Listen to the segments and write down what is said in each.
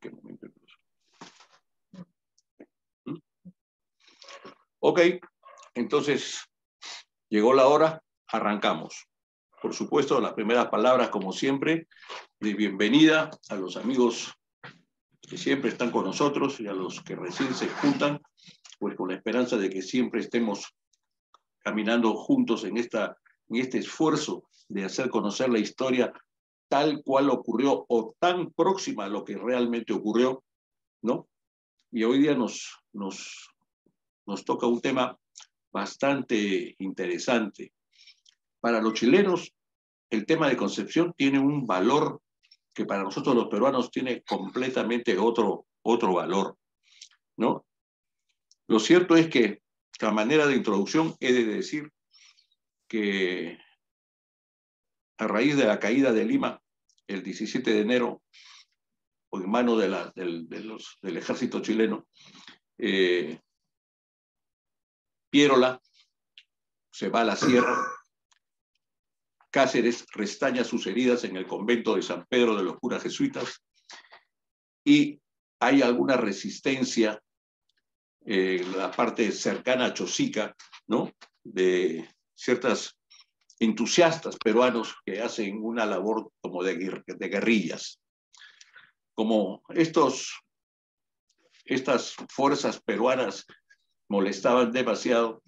¿Qué momento? Ok, entonces llegó la hora, arrancamos. Por supuesto, las primeras palabras, como siempre, de bienvenida a los amigos que siempre están con nosotros y a los que recién se juntan, pues con la esperanza de que siempre estemos caminando juntos en este esfuerzo de hacer conocer la historia tal cual ocurrió o tan próxima a lo que realmente ocurrió, ¿no? Y hoy día nos toca un tema bastante interesante. Para los chilenos, el tema de Concepción tiene un valor que para nosotros los peruanos tiene completamente otro valor, ¿no? Lo cierto es que, a manera de introducción, he de decir que a raíz de la caída de Lima, el 17 de enero, en manos del ejército chileno, Piérola se va a la sierra, Cáceres restaña sus heridas en el convento de San Pedro de los curas jesuitas y hay alguna resistencia en la parte cercana a Chosica, ¿no? De ciertos entusiastas peruanos que hacen una labor como de guerrillas. Como estas fuerzas peruanas molestaban demasiado,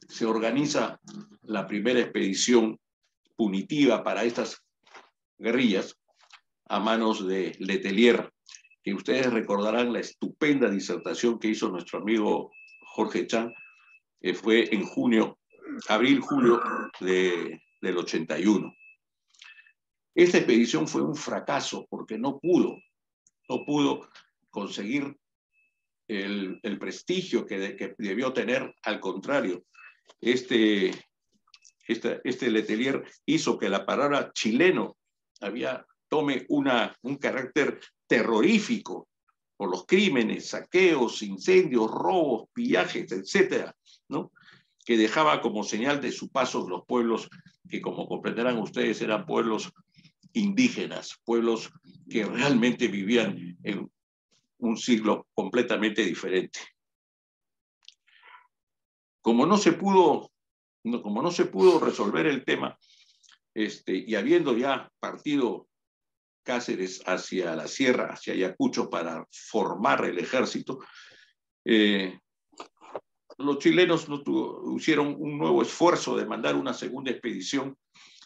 se organiza la primera expedición punitiva para estas guerrillas a manos de Letelier, que ustedes recordarán la estupenda disertación que hizo nuestro amigo Jorge Chang, que fue en abril-julio del 81. Esta expedición fue un fracaso porque no pudo conseguir el prestigio que debió tener. Al contrario, este Letelier hizo que la palabra chileno tome un carácter terrorífico por los crímenes, saqueos, incendios, robos, pillajes, etcétera, ¿no? Que dejaba como señal de su paso los pueblos que, como comprenderán ustedes, eran pueblos indígenas, pueblos que realmente vivían en un siglo completamente diferente. Como no se pudo resolver el tema, y habiendo ya partido Cáceres hacia la sierra, hacia Ayacucho, para formar el ejército, los chilenos hicieron un nuevo esfuerzo de mandar una segunda expedición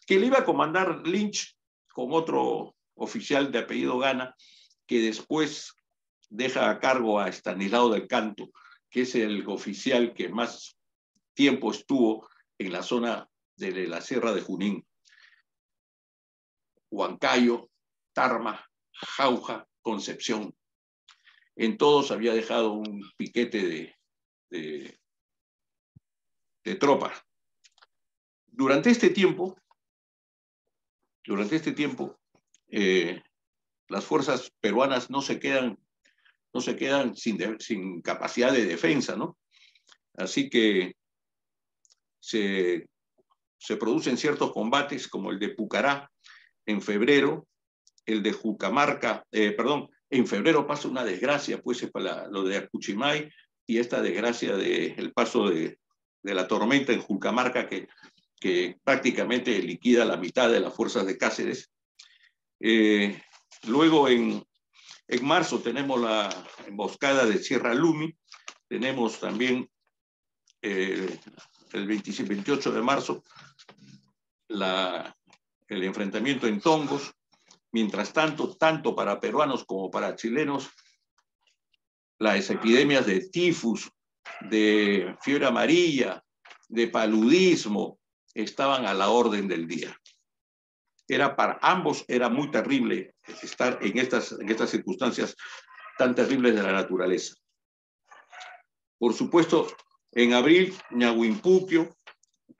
que le iba a comandar Lynch con otro oficial de apellido Gana, que después deja a cargo a Estanislao del Canto, que es el oficial que más tiempo estuvo en la zona de la Sierra de Junín. Huancayo, Tarma, Jauja, Concepción. En todos había dejado un piquete de tropas. Durante este tiempo, las fuerzas peruanas no se quedan sin capacidad de defensa, ¿no? Así que se producen ciertos combates como el de Pucará en febrero, el de Jucamarca, en febrero pasa una desgracia, pues lo de Acuchimay y esta desgracia del paso de la tormenta en Jucamarca que prácticamente liquida la mitad de las fuerzas de Cáceres. Luego en marzo tenemos la emboscada de Sierra Lumi, tenemos también el 28 de marzo el enfrentamiento en Tongos. Mientras tanto para peruanos como para chilenos, las epidemias de tifus, de fiebre amarilla, de paludismo, estaban a la orden del día. Para ambos era muy terrible estar en estas circunstancias tan terribles de la naturaleza. Por supuesto, en abril, Ñahuimpuquio,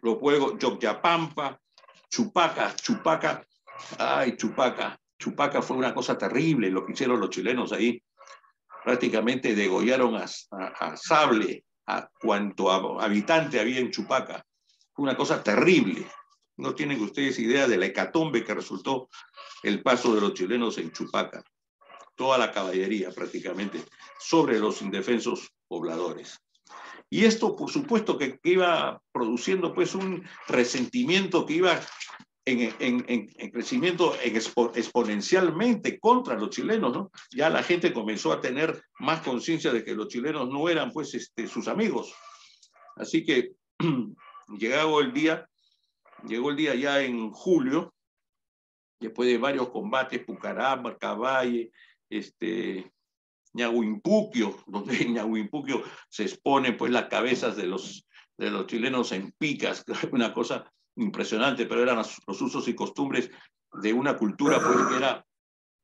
luego Yogyapampa, Chupaca. Chupaca fue una cosa terrible lo que hicieron los chilenos ahí. Prácticamente degollaron a sable a cuanto habitante había en Chupaca. Fue una cosa terrible. No tienen ustedes idea de la hecatombe que resultó el paso de los chilenos en Chupaca. toda la caballería prácticamente, sobre los indefensos pobladores. Y esto, por supuesto, que iba produciendo pues un resentimiento que iba en crecimiento exponencialmente contra los chilenos, ¿no? Ya la gente comenzó a tener más conciencia de que los chilenos no eran pues sus amigos. Así que llegó el día ya en julio, después de varios combates, Pucará, Marcaballe, Ñahuimpuquio, donde en Ñahuimpuquio se exponen pues las cabezas de los chilenos en picas, una cosa impresionante, pero eran los usos y costumbres de una cultura pues que era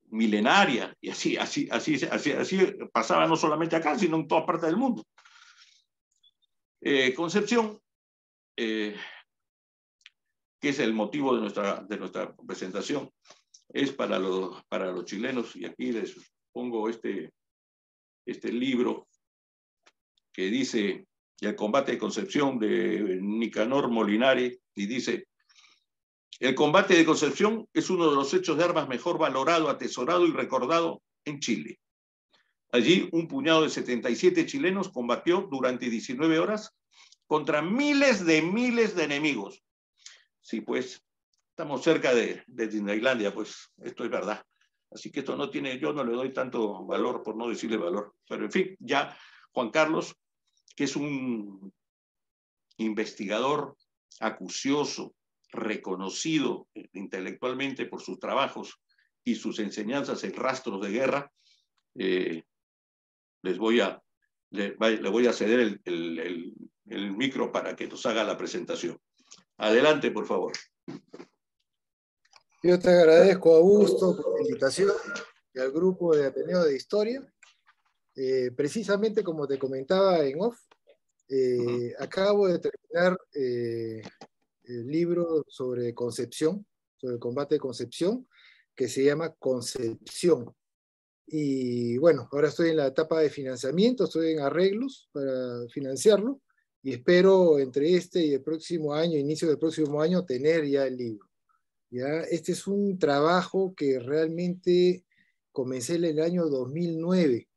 milenaria, y así pasaba no solamente acá, sino en toda parte del mundo. Concepción, que es el motivo de nuestra presentación, es para los chilenos, y aquí les pongo este libro que dice El combate de Concepción, de Nicanor Molinari, y dice: el combate de Concepción es uno de los hechos de armas mejor valorado, atesorado y recordado en Chile. Allí un puñado de 77 chilenos combatió durante 19 horas contra miles de enemigos. Sí, pues, estamos cerca de Disneylandia, pues, esto es verdad. Así que esto no tiene, yo no le doy tanto valor, por no decirle valor. Pero en fin, ya Juan Carlos, que es un investigador acucioso, reconocido intelectualmente por sus trabajos y sus enseñanzas en rastros de guerra, le voy a ceder el micro para que nos haga la presentación. Adelante, por favor. Yo te agradezco, Augusto, por la invitación y al grupo de Ateneo de Historia. Precisamente como te comentaba en off, acabo de terminar el libro sobre Concepción, sobre el combate de Concepción, que se llama Concepción. Y bueno, ahora estoy en la etapa de financiamiento, estoy en arreglos para financiarlo, y espero entre este y el próximo año, inicio del próximo año, tener ya el libro. ¿Ya? Este es un trabajo que realmente comencé en el año 2009,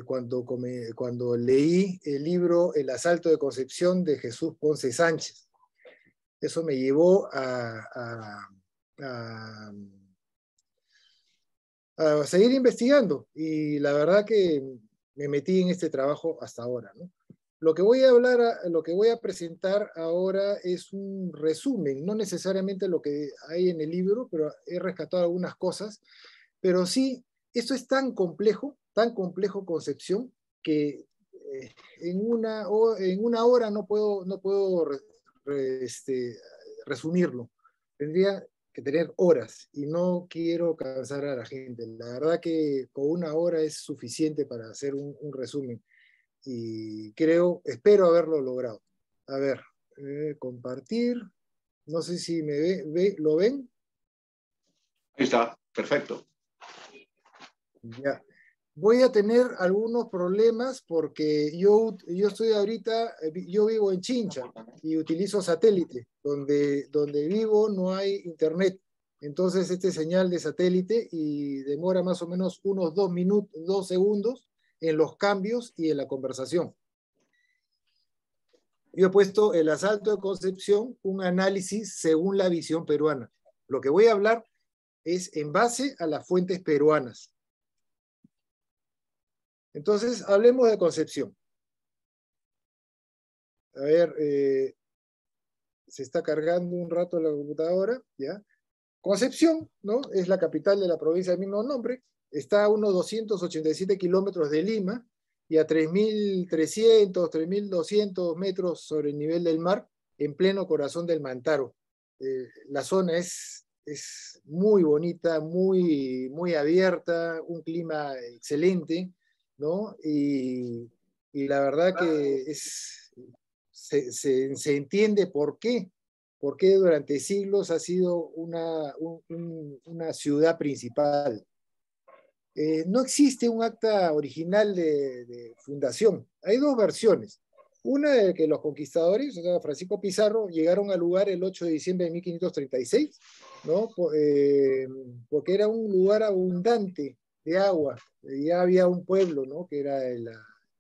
cuando leí el libro El asalto de Concepción de Jesús Ponce Sánchez. Eso me llevó a seguir investigando, y la verdad que me metí en este trabajo hasta ahora, ¿no? Lo que voy a presentar ahora es un resumen, no necesariamente lo que hay en el libro, pero he rescatado algunas cosas. Pero sí, esto es tan complejo Concepción, que en una hora no puedo resumirlo. Tendría que tener horas, y no quiero cansar a la gente. La verdad que con una hora es suficiente para hacer un resumen, y espero haberlo logrado. A ver, compartir. No sé si ¿lo ven? Ahí está, perfecto. Ya. Voy a tener algunos problemas porque yo estoy ahorita, yo vivo en Chincha y utilizo satélite. Donde vivo no hay internet. Entonces este señal de satélite, y demora más o menos unos 2 segundos en los cambios y en la conversación. Yo he puesto el asalto de Concepción, un análisis según la visión peruana. Lo que voy a hablar es en base a las fuentes peruanas. Entonces, hablemos de Concepción. A ver, se está cargando un rato la computadora, ¿ya? Concepción, ¿no? Es la capital de la provincia del mismo nombre. Está a unos 287 kilómetros de Lima y a 3.300, 3.200 metros sobre el nivel del mar, en pleno corazón del Mantaro. La zona es muy bonita, muy abierta, un clima excelente, ¿no? Y la verdad que se entiende por qué durante siglos ha sido una ciudad principal. No existe un acta original de fundación. Hay dos versiones. Una de que los conquistadores, o sea, Francisco Pizarro, llegaron al lugar el 8 de diciembre de 1536, ¿no? Porque era un lugar abundante de agua. Ya había un pueblo, ¿no? Que era el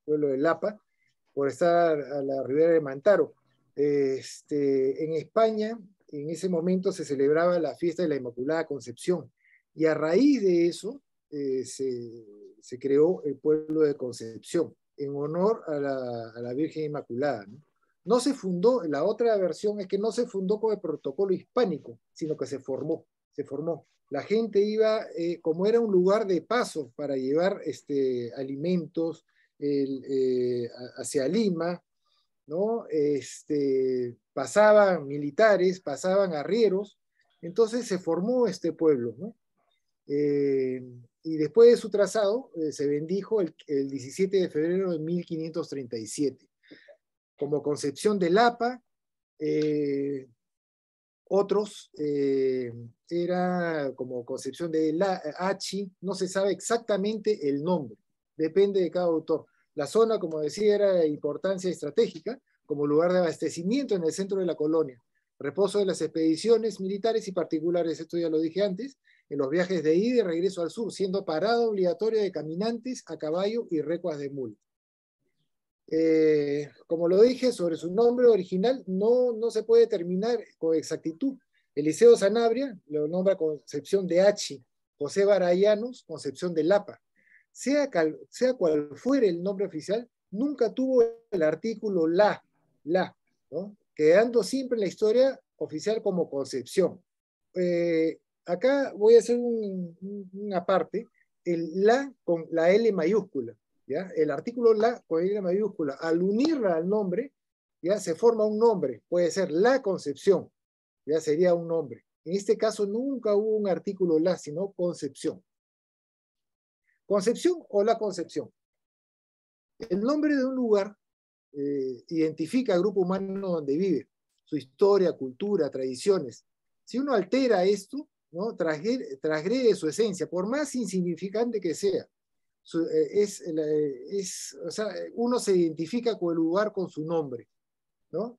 pueblo de Lapa, por estar a la ribera de Mantaro. En España, en ese momento se celebraba la fiesta de la Inmaculada Concepción, y a raíz de eso se creó el pueblo de Concepción, en honor a la Virgen Inmaculada, ¿no? No se fundó, la otra versión es que no se fundó con el protocolo hispánico, sino que se formó. La gente iba, como era un lugar de paso para llevar alimentos hacia Lima, ¿no? Pasaban militares, pasaban arrieros, entonces se formó este pueblo, ¿no? Y después de su trazado, se bendijo el 17 de febrero de 1537. Como Concepción de Lapa, otros era como Concepción de Hachi, no se sabe exactamente el nombre, depende de cada autor. La zona, como decía, era de importancia estratégica, como lugar de abastecimiento en el centro de la colonia, reposo de las expediciones militares y particulares, esto ya lo dije antes, en los viajes de ida y regreso al sur, siendo parada obligatoria de caminantes a caballo y recuas de mula. Como lo dije, sobre su nombre original no se puede determinar con exactitud. Eliseo Sanabria lo nombra Concepción de Hachi, José Barayanos, Concepción de Lapa. Sea cual fuere el nombre oficial, nunca tuvo el artículo la, ¿no? Quedando siempre en la historia oficial como Concepción. Acá voy a hacer una parte, el la con la L mayúscula. ¿Ya? El artículo la con L mayúscula, al unirla al nombre, ya se forma un nombre, puede ser la Concepción, ya sería un nombre. En este caso nunca hubo un artículo la, sino Concepción. Concepción o la Concepción. El nombre de un lugar identifica al grupo humano donde vive, su historia, cultura, tradiciones. Si uno altera esto, ¿no? Transgrede su esencia, por más insignificante que sea. O sea, uno se identifica con el lugar con su nombre, ¿no?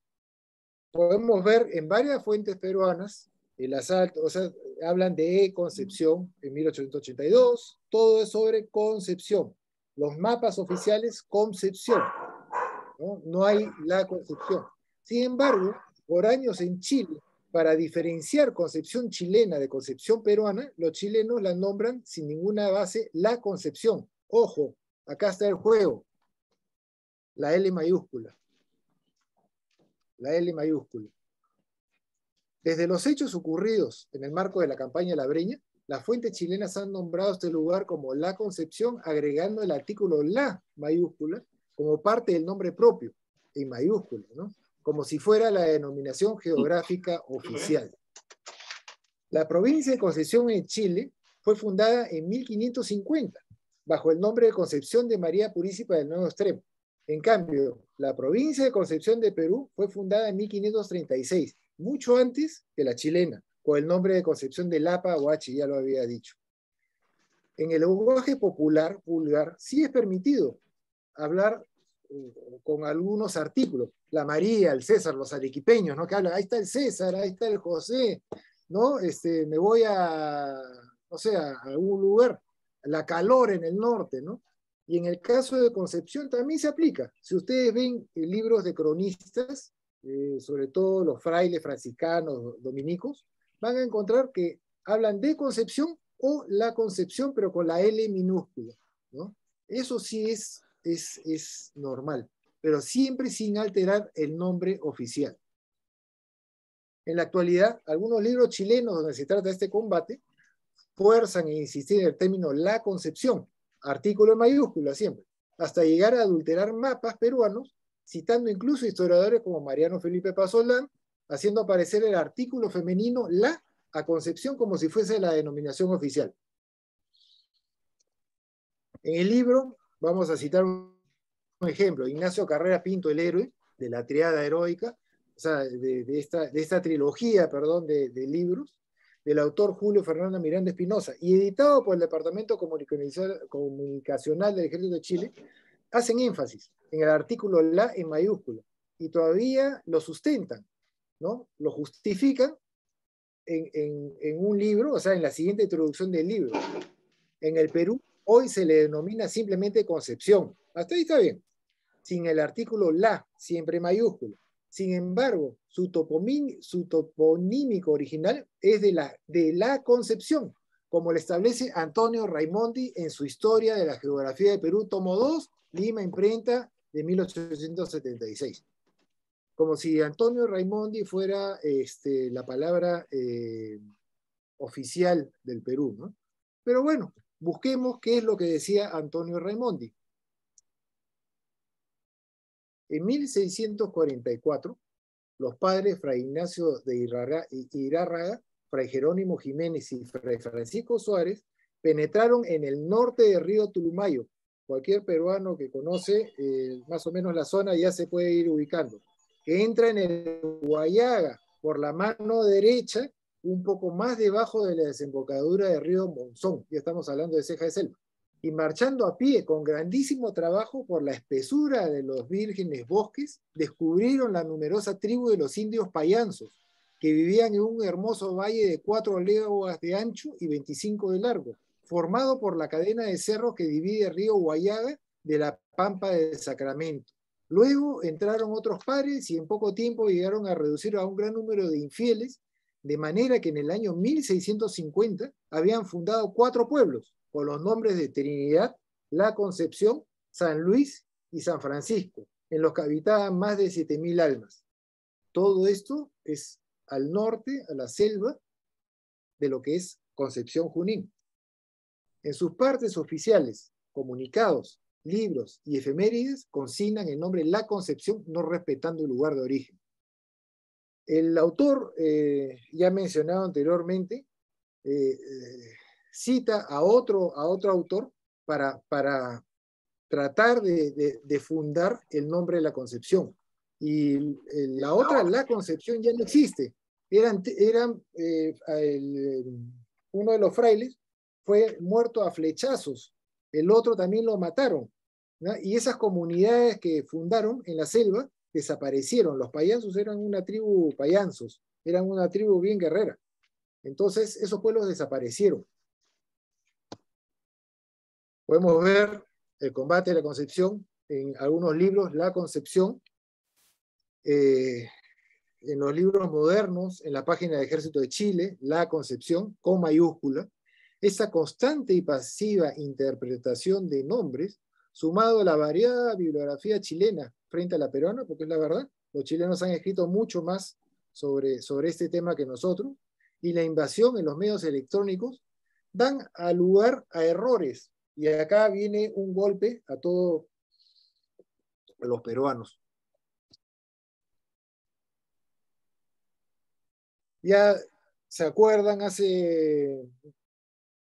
Podemos ver en varias fuentes peruanas el asalto, o sea, hablan de Concepción en 1882, todo es sobre Concepción. Los mapas oficiales, Concepción, ¿no? No hay la Concepción. Sin embargo, por años en Chile, para diferenciar Concepción chilena de Concepción peruana, los chilenos la nombran sin ninguna base la Concepción. Ojo, acá está el juego. La L mayúscula. La L mayúscula. Desde los hechos ocurridos en el marco de la campaña La Breña, las fuentes chilenas han nombrado este lugar como La Concepción, agregando el artículo la mayúscula como parte del nombre propio, en mayúscula, ¿no? Como si fuera la denominación geográfica oficial. La provincia de Concepción en Chile fue fundada en 1550, bajo el nombre de Concepción de María Purísima del Nuevo Extremo. En cambio, la provincia de Concepción de Perú fue fundada en 1536, mucho antes que la chilena, con el nombre de Concepción de Lapa o Hachi, ya lo había dicho. En el lenguaje popular, vulgar, sí es permitido hablar con algunos artículos. La María, el César, los arequipeños, ¿no? Que hablan, ahí está el César, ahí está el José, ¿no? Me voy no sé, a algún lugar, la calor en el norte, ¿no? Y en el caso de Concepción también se aplica. Si ustedes ven libros de cronistas, sobre todo los frailes franciscanos, dominicos, van a encontrar que hablan de Concepción o la Concepción, pero con la L minúscula, ¿no? Eso sí es normal, pero siempre sin alterar el nombre oficial. En la actualidad, algunos libros chilenos donde se trata de este combate fuerzan e insistir en el término la Concepción, artículo en mayúscula siempre, hasta llegar a adulterar mapas peruanos, citando incluso historiadores como Mariano Felipe Pasolán, haciendo aparecer el artículo femenino la a Concepción como si fuese la denominación oficial. En el libro vamos a citar un ejemplo, Ignacio Carrera Pinto, el héroe de la triada heroica, o sea, de esta trilogía, perdón, de libros, del autor Julio Fernando Miranda Espinosa, y editado por el Departamento Comunicacional del Ejército de Chile, hacen énfasis en el artículo la en mayúscula, y todavía lo sustentan, ¿no? Lo justifican en un libro, o sea, en la siguiente introducción del libro. En el Perú, Hoy se le denomina simplemente Concepción. Hasta ahí está bien. Sin el artículo la, siempre mayúsculo. Sin embargo, su toponímico original es de la Concepción, como le establece Antonio Raimondi en su Historia de la Geografía de Perú, tomo 2, Lima, imprenta de 1876. Como si Antonio Raimondi fuera la palabra oficial del Perú, ¿no? Pero bueno, busquemos qué es lo que decía Antonio Raimondi. En 1644, los padres Fray Ignacio de Irárraga, Fray Jerónimo Jiménez y Fray Francisco Suárez penetraron en el norte del río Tulumayo. Cualquier peruano que conoce más o menos la zona ya se puede ir ubicando. Entra en el Huallaga por la mano derecha, un poco más debajo de la desembocadura del río Monzón. Ya estamos hablando de Ceja de Selva. Y marchando a pie con grandísimo trabajo por la espesura de los vírgenes bosques, descubrieron la numerosa tribu de los indios payanzos, que vivían en un hermoso valle de 4 leguas de ancho y 25 de largo, formado por la cadena de cerros que divide el río Huallaga de la Pampa de Sacramento. Luego entraron otros pares y en poco tiempo llegaron a reducir a un gran número de infieles, de manera que en el año 1650 habían fundado 4 pueblos, con los nombres de Trinidad, La Concepción, San Luis y San Francisco, en los que habitaban más de 7.000 almas. Todo esto es al norte, a la selva, de lo que es Concepción Junín. En sus partes oficiales, comunicados, libros y efemérides consignan el nombre La Concepción, no respetando el lugar de origen. El autor, ya mencionado anteriormente, cita a otro autor para tratar de fundar el nombre de la Concepción. Y la otra, La Concepción, ya no existe. Uno de los frailes fue muerto a flechazos, el otro también lo mataron, ¿no? Y esas comunidades que fundaron en la selva desaparecieron. Los payanzos eran una tribu payanzos, eran una tribu bien guerrera. Entonces esos pueblos desaparecieron. Podemos ver el combate de la Concepción en algunos libros, La Concepción, en los libros modernos, en la página del Ejército de Chile, La Concepción, con mayúscula. Esa constante y pasiva interpretación de nombres, sumado a la variada bibliografía chilena frente a la peruana, porque es la verdad, los chilenos han escrito mucho más sobre este tema que nosotros, y la invasión en los medios electrónicos, dan lugar a errores. Y acá viene un golpe a todos los peruanos. Ya se acuerdan, hace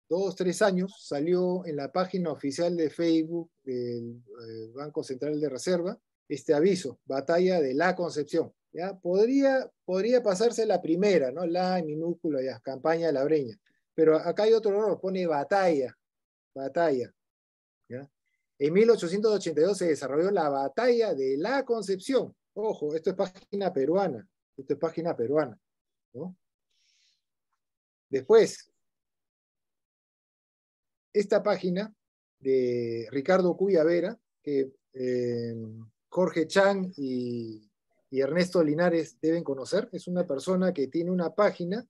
2, 3 años salió en la página oficial de Facebook del Banco Central de Reserva este aviso, Batalla de La Concepción. ¿Ya? Podría pasarse la primera, ¿no? La en minúscula, ya, campaña de la Breña. Pero acá hay otro error, pone batalla. ¿Ya? En 1882 se desarrolló la Batalla de La Concepción. Ojo, esto es página peruana. ¿No? Después, esta página de Ricardo Cuyavera, que Jorge Chan y Ernesto Linares deben conocer, es una persona que tiene una página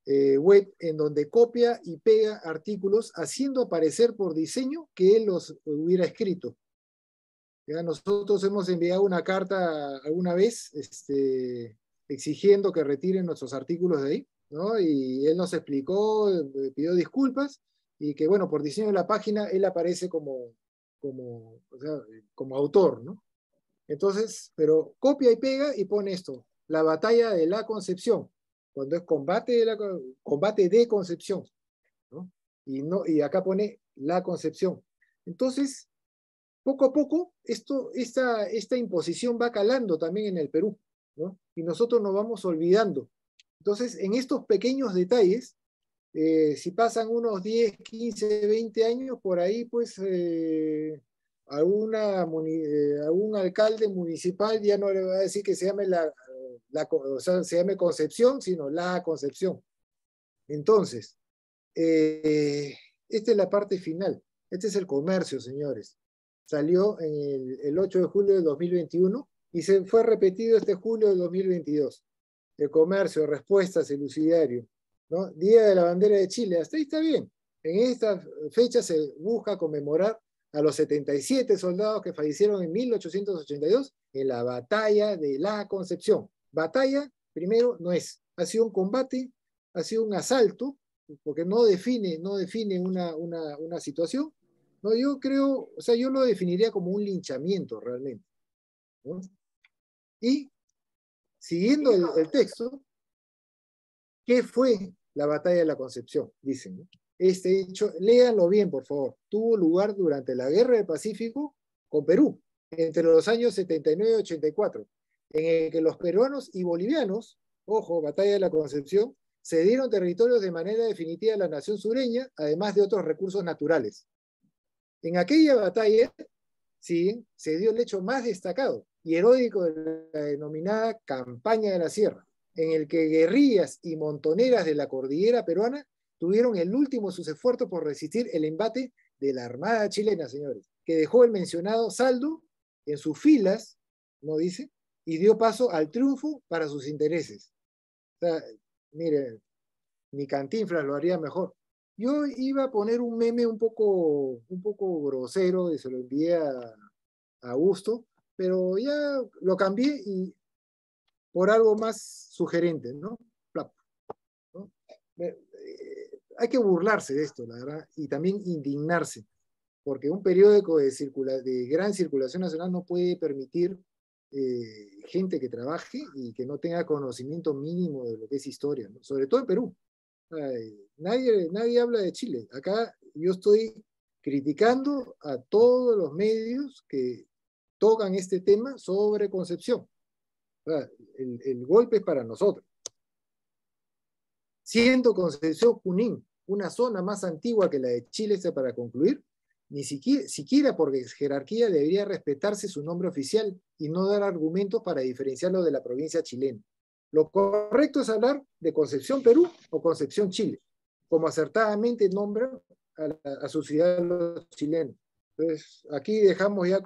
web en donde copia y pega artículos haciendo aparecer por diseño que él los hubiera escrito. Ya nosotros hemos enviado una carta alguna vez exigiendo que retiren nuestros artículos de ahí, ¿no? Y él nos explicó, pidió disculpas, y que bueno, por diseño de la página él aparece como autor, ¿no? Entonces, pero copia y pega y pone esto, la batalla de La Concepción, cuando es combate de Concepción, ¿no? Y acá pone La Concepción. Entonces, poco a poco, esta imposición va calando también en el Perú, ¿no? Y nosotros nos vamos olvidando. Entonces, en estos pequeños detalles, si pasan unos 10, 15, 20 años, por ahí, pues, algún alcalde municipal ya no le va a decir que se llame se llame Concepción, sino La Concepción. Entonces, esta es la parte final. Este es El Comercio, señores. Salió en el 8 de julio de 2021 y se fue repetido este julio de 2022. El Comercio, Respuestas, Elucidario, ¿no? Día de la Bandera de Chile, hasta ahí está bien. En esta fecha se busca conmemorar a los 77 soldados que fallecieron en 1882 en la Batalla de la Concepción. Batalla, primero, no es. Ha sido un combate, ha sido un asalto, porque no define una situación. No, yo creo, o sea, yo lo definiría como un linchamiento realmente, ¿no? Y siguiendo el texto, ¿qué fue la Batalla de la Concepción? Dicen, ¿no? Este hecho, léanlo bien, por favor, tuvo lugar durante la Guerra del Pacífico con Perú, entre los años 79 y 84, en el que los peruanos y bolivianos, ojo, Batalla de la Concepción, cedieron territorios de manera definitiva a la nación sureña, además de otros recursos naturales. En aquella batalla, sí, se dio el hecho más destacado y heroico de la denominada Campaña de la Sierra, en el que guerrillas y montoneras de la cordillera peruana tuvieron el último de sus esfuerzos por resistir el embate de la Armada chilena, señores, que dejó el mencionado saldo en sus filas, ¿no dice? Y dio paso al triunfo para sus intereses. O sea, mire, ni Cantinflas lo haría mejor. Yo iba a poner un meme un poco grosero y se lo envié a Gusto, pero ya lo cambié y por algo más sugerente, ¿no? ¿No? Hay que burlarse de esto, la verdad, y también indignarse, porque un periódico de gran circulación nacional no puede permitir gente que trabaje y que no tenga conocimiento mínimo de lo que es historia, ¿no? Sobre todo en Perú. Nadie habla de Chile. Acá yo estoy criticando a todos los medios que tocan este tema sobre Concepción. El golpe es para nosotros. Siendo Concepción Junín una zona más antigua que la de Chile, para concluir, ni siquiera por jerarquía debería respetarse su nombre oficial y no dar argumentos para diferenciarlo de la provincia chilena. Lo correcto es hablar de Concepción Perú o Concepción Chile, como acertadamente nombran a su ciudad los chilenos. Entonces, aquí dejamos ya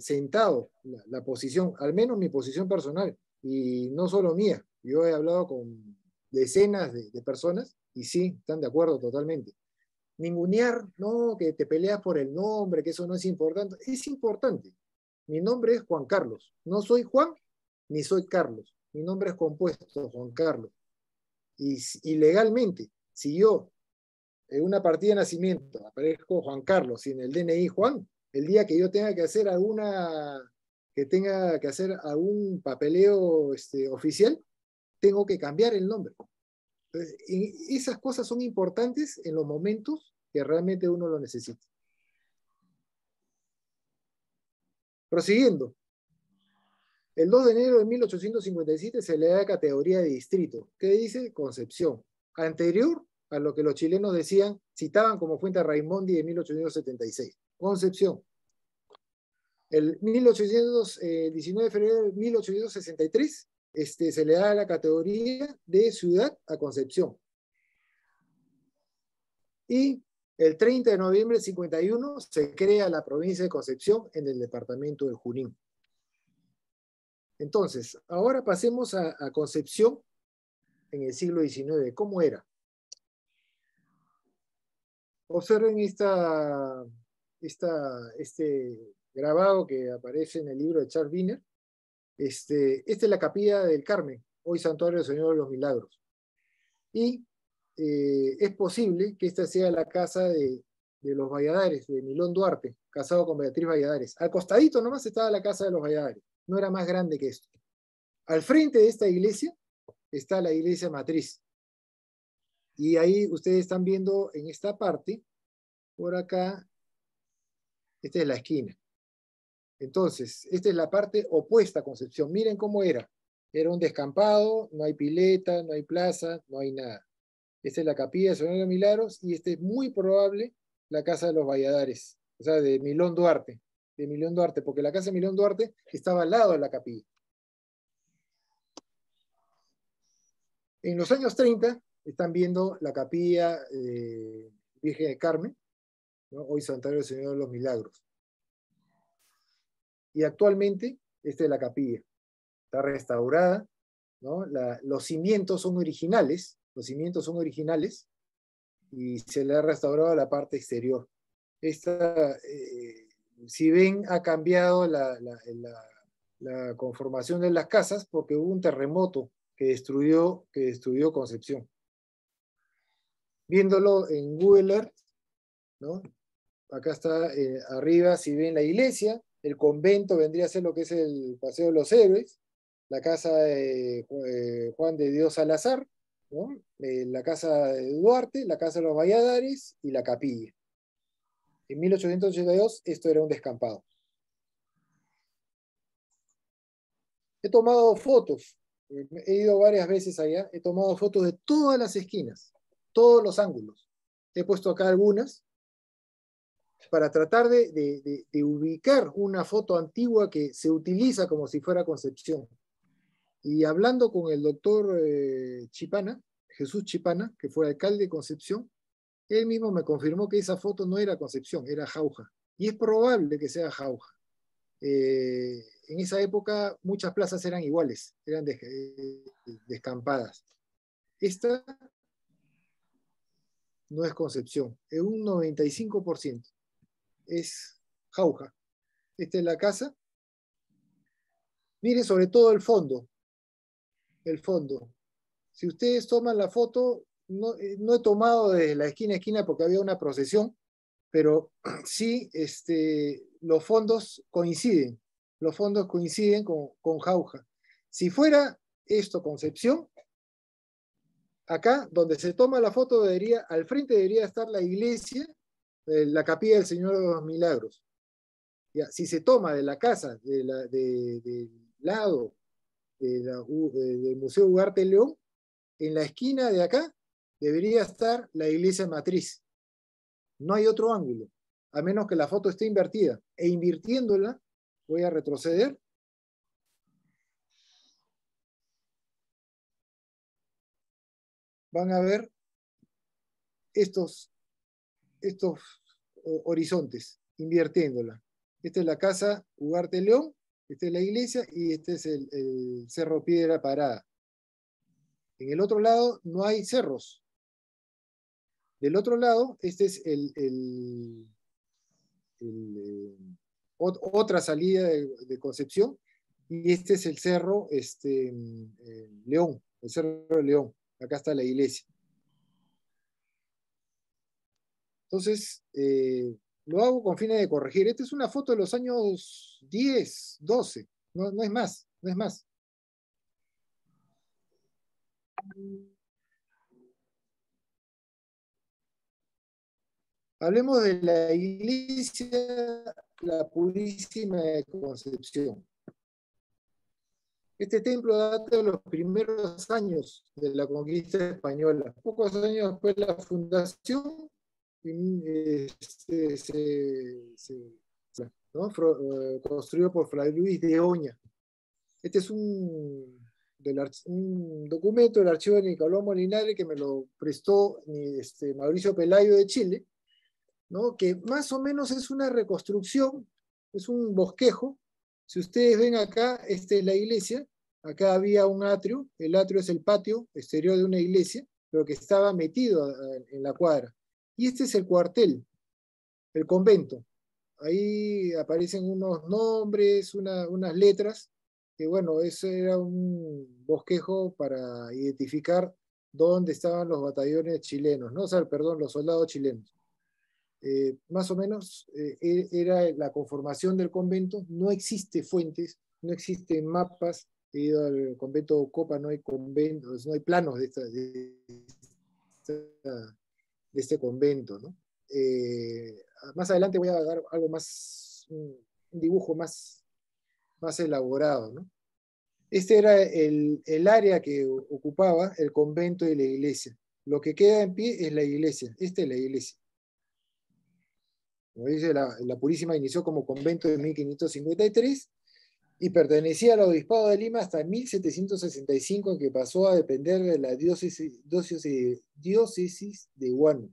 sentado la posición, al menos mi posición personal, y no solo mía. Yo he hablado con decenas de personas y sí, están de acuerdo totalmente. Ningunear, no, que te peleas por el nombre, que eso no es importante. Es importante. Mi nombre es Juan Carlos. No soy Juan ni soy Carlos. Mi nombre es compuesto, Juan Carlos. Y legalmente, si yo en una partida de nacimiento aparezco Juan Carlos y en el DNI Juan, el día que yo tenga que hacer algún papeleo oficial, tengo que cambiar el nombre. Entonces, esas cosas son importantes en los momentos que realmente uno lo necesita. Prosiguiendo, el 2 de enero de 1857 se le da categoría de distrito. ¿Qué dice? Concepción. Anterior a lo que los chilenos citaban como fuente a Raimondi de 1876. Concepción. El 19 de febrero de 1863 se le da la categoría de ciudad a Concepción. Y el 30 de noviembre del 51 se crea la provincia de Concepción en el departamento de Junín. Entonces, ahora pasemos a Concepción en el siglo XIX. ¿Cómo era? Observen este grabado que aparece en el libro de Charles Wiener. Esta es la Capilla del Carmen, hoy Santuario del Señor de los Milagros. Y es posible que esta sea la casa de los Valladares, de Milón Duarte, casado con Beatriz Valladares. Al costadito nomás estaba la casa de los Valladares, no era más grande que esto. Al frente de esta iglesia está la iglesia matriz. Y ahí ustedes están viendo en esta parte, por acá, esta es la esquina. Entonces, esta es la parte opuesta a Concepción. Miren cómo era. Era un descampado, no hay pileta, no hay plaza, no hay nada. Esta es la Capilla de Señor de los Milagros y este es muy probable la casa de los Valladares, o sea, de Milón Duarte, porque la casa de Milón Duarte estaba al lado de la capilla. En los años 30 están viendo la Capilla Virgen de Carmen, ¿no? Hoy Santuario del Señor de los Milagros. Y actualmente, esta es la capilla. Está restaurada, ¿no? Los cimientos son originales, y se le ha restaurado la parte exterior. Esta, si ven, ha cambiado la conformación de las casas porque hubo un terremoto que destruyó Concepción. Viéndolo en Google Earth, ¿no? Acá está arriba, si ven la iglesia, el convento vendría a ser lo que es el Paseo de los Héroes, la casa de Juan de Dios Salazar, ¿no? La casa de Duarte, la casa de los Valladares y la capilla. En 1882 esto era un descampado. He tomado fotos, he ido varias veces allá, he tomado fotos de todas las esquinas, todos los ángulos. He puesto acá algunas para tratar de ubicar una foto antigua que se utiliza como si fuera Concepción. Y hablando con el doctor Chipana, Jesús Chipana, que fue alcalde de Concepción, él mismo me confirmó que esa foto no era Concepción, era Jauja. Y es probable que sea Jauja. En esa época muchas plazas eran iguales, eran descampadas. Esta no es Concepción, es un 95%. Es Jauja. Esta es la casa. Miren sobre todo el fondo. El fondo. Si ustedes toman la foto, no he tomado de la esquina a esquina porque había una procesión, pero sí los fondos coinciden. Los fondos coinciden con Jauja. Si fuera esto Concepción, acá donde se toma la foto al frente debería estar la iglesia, la capilla del Señor de los Milagros. Ya, si se toma de la casa, del lado del Museo Ugarte León, en la esquina de acá debería estar la iglesia matriz. No hay otro ángulo, a menos que la foto esté invertida. E invirtiéndola, voy a retroceder. Van a ver estos horizontes, invirtiéndola. Esta es la casa Ugarte León, esta es la iglesia y este es el Cerro Piedra Parada. En el otro lado no hay cerros. Del otro lado, este es otra salida de Concepción, y este es el cerro León, el Cerro de León. Acá está la iglesia. Entonces, lo hago con fines de corregir. Esta es una foto de los años 10, 12, no es más, no es más. Hablemos de la iglesia La Purísima de Concepción. Este templo data de los primeros años de la conquista española. Pocos años después de la fundación, construido por Fray Luis de Oña. Este es un documento del archivo de Nicolás Molinari que me lo prestó Mauricio Pelayo de Chile, ¿no? Que más o menos es una reconstrucción, es un bosquejo. Si ustedes ven acá, esta es la iglesia, acá había un atrio, el atrio es el patio exterior de una iglesia, pero que estaba metido en la cuadra. Y este es el cuartel, el convento. Ahí aparecen unos nombres, unas letras, que bueno, eso era un bosquejo para identificar dónde estaban los batallones chilenos, ¿no? O sea, perdón, los soldados chilenos. Más o menos era la conformación del convento. No existe fuentes, no existen mapas. He ido al convento de Ocopa, no hay conventos, no hay planos de este convento, ¿no? Más adelante voy a dar algo más, un dibujo más elaborado, ¿no? Este era el área que ocupaba el convento y la iglesia. Lo que queda en pie es la iglesia. Esta es la iglesia. Como dice, la Purísima inició como convento en 1553 y pertenecía al Obispado de Lima hasta 1765, en que pasó a depender de la diócesis de Huánuco.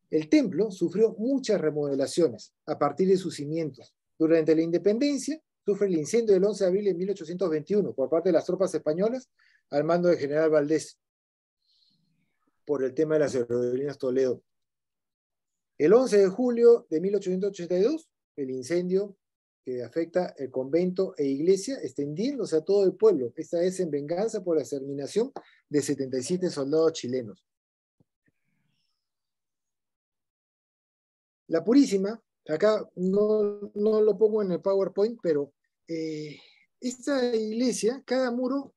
El templo sufrió muchas remodelaciones a partir de sus cimientos. Durante la independencia, sufre el incendio del 11 de abril de 1821 por parte de las tropas españolas al mando del general Valdés por el tema de las aerolíneas Toledo. El 11 de julio de 1882, el incendio que afecta el convento e iglesia, extendiéndose a todo el pueblo. Esta es en venganza por la exterminación de 77 soldados chilenos. La Purísima, acá no lo pongo en el PowerPoint, pero esta iglesia, cada muro,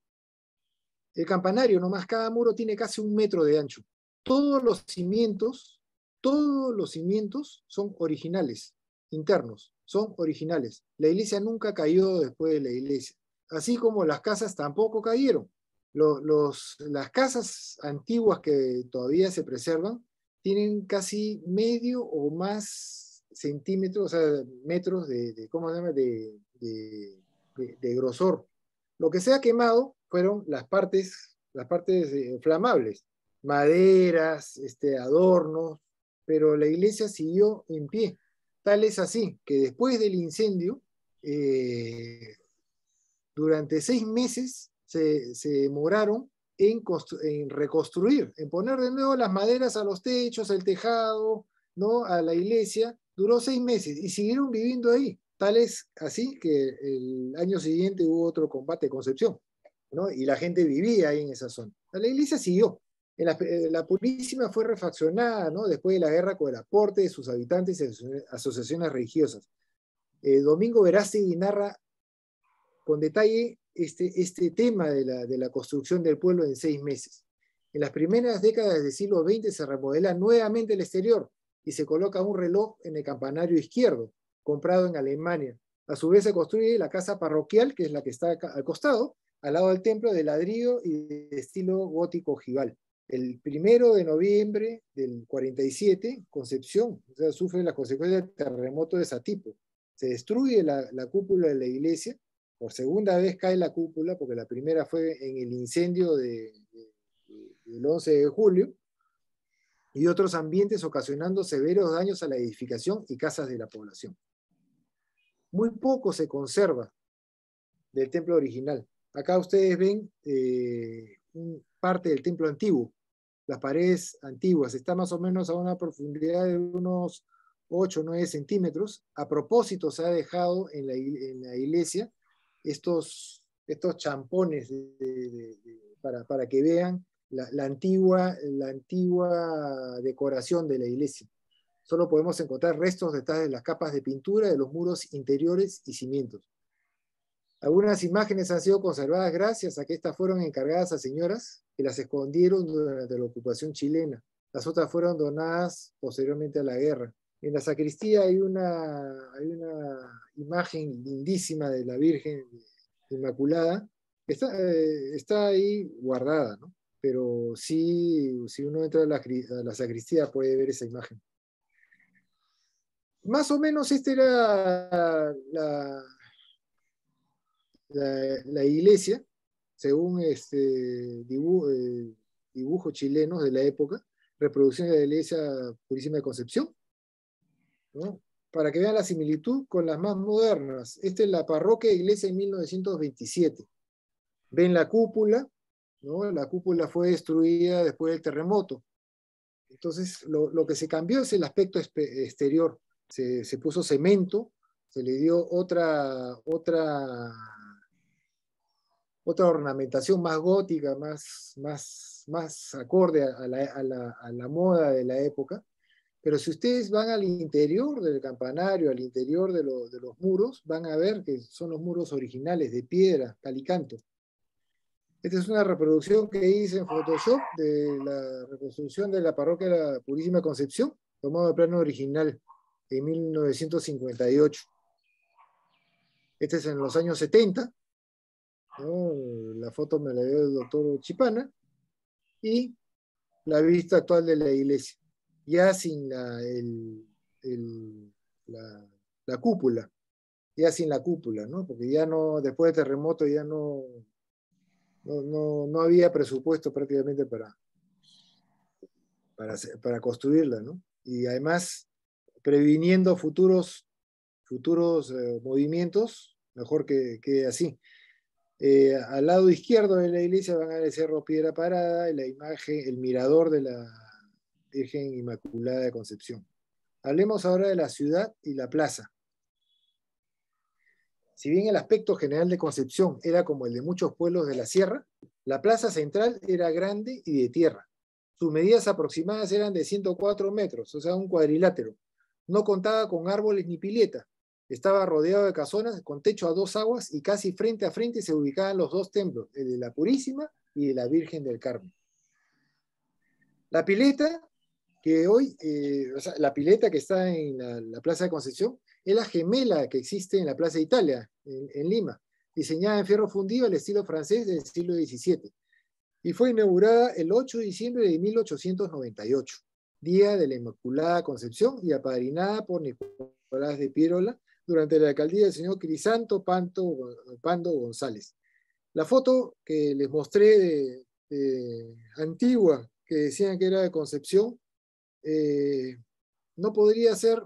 el campanario nomás, cada muro tiene casi 1 metro de ancho. Todos los cimientos son originales, internos, son originales. La iglesia nunca cayó después de la iglesia, así como las casas tampoco cayeron. Las casas antiguas que todavía se preservan tienen casi medio o más centímetros, o sea, metros ¿cómo se llama? De grosor. Lo que se ha quemado fueron las partes flamables, maderas, adornos, pero la iglesia siguió en pie. Tal es así que después del incendio, durante 6 meses se demoraron en reconstruir, en poner de nuevo las maderas a los techos, el tejado, ¿no? A la iglesia. Duró 6 meses y siguieron viviendo ahí. Tal es así que el año siguiente hubo otro combate de Concepción, ¿no? Y la gente vivía ahí en esa zona. La iglesia siguió. La Purísima fue refaccionada, ¿no? Después de la guerra con el aporte de sus habitantes y asociaciones religiosas. Domingo Verástegui narra con detalle este tema de la construcción del pueblo en 6 meses. En las primeras décadas del siglo XX se remodela nuevamente el exterior y se coloca un reloj en el campanario izquierdo, comprado en Alemania. A su vez se construye la casa parroquial, que es la que está acá, al costado, al lado del templo, de ladrillo y de estilo gótico ojival. El 1 de noviembre del 47, Concepción, o sea, sufre las consecuencias del terremoto de Satipo. Se destruye la cúpula de la iglesia. Por segunda vez cae la cúpula, porque la primera fue en el incendio del 11 de julio, y otros ambientes ocasionando severos daños a la edificación y casas de la población. Muy poco se conserva del templo original. Acá ustedes ven parte del templo antiguo, las paredes antiguas. Está más o menos a una profundidad de unos 8 o 9 centímetros. A propósito se ha dejado en la iglesia estos champones para que vean la antigua decoración de la iglesia. Solo podemos encontrar restos detrás de las capas de pintura de los muros interiores y cimientos. Algunas imágenes han sido conservadas gracias a que estas fueron encargadas a señoras que las escondieron durante la ocupación chilena. Las otras fueron donadas posteriormente a la guerra. En la sacristía hay una imagen lindísima de la Virgen Inmaculada. Está ahí guardada, ¿no? Pero sí, si uno entra a la sacristía puede ver esa imagen. Más o menos esta era la iglesia, según dibujos chilenos de la época, reproducciones de la iglesia Purísima de Concepción, ¿no? Para que vean la similitud con las más modernas. Esta es la parroquia de iglesia en 1927. Ven la cúpula, ¿no? La cúpula fue destruida después del terremoto. Entonces, lo que se cambió es el aspecto exterior. Se puso cemento, se le dio otra ornamentación más gótica, más acorde a la moda de la época. Pero si ustedes van al interior del campanario, al interior de los muros, van a ver que son los muros originales de piedra, calicanto. Esta es una reproducción que hice en Photoshop de la reconstrucción de la parroquia de la Purísima Concepción, tomado de plano original en 1958. Este es en los años 70, ¿no? La foto me la dio el doctor Chipana, y la vista actual de la iglesia, ya sin la cúpula, ¿no? Porque ya no, después del terremoto ya no había presupuesto prácticamente para construirla, ¿no? y además previniendo futuros movimientos, mejor que así. Al lado izquierdo de la iglesia van a ver el Cerro Piedra Parada y la imagen, el mirador de la Virgen Inmaculada de Concepción. Hablemos ahora de la ciudad y la plaza. Si bien el aspecto general de Concepción era como el de muchos pueblos de la sierra, la plaza central era grande y de tierra. Sus medidas aproximadas eran de 104 metros, o sea, un cuadrilátero. No contaba con árboles ni pileta. Estaba rodeado de casonas con techo a dos aguas y casi frente a frente se ubicaban los dos templos, el de la Purísima y de la Virgen del Carmen. La pileta que hoy, o sea, la pileta que está en la Plaza de Concepción, es la gemela que existe en la Plaza Italia, en Lima, diseñada en fierro fundido al estilo francés del siglo XVII, y fue inaugurada el 8 de diciembre de 1898, día de la Inmaculada Concepción, y apadrinada por Nicolás de Piérola durante la alcaldía del señor Crisanto Pando González. La foto que les mostré de antigua, que decían que era de Concepción, no podría ser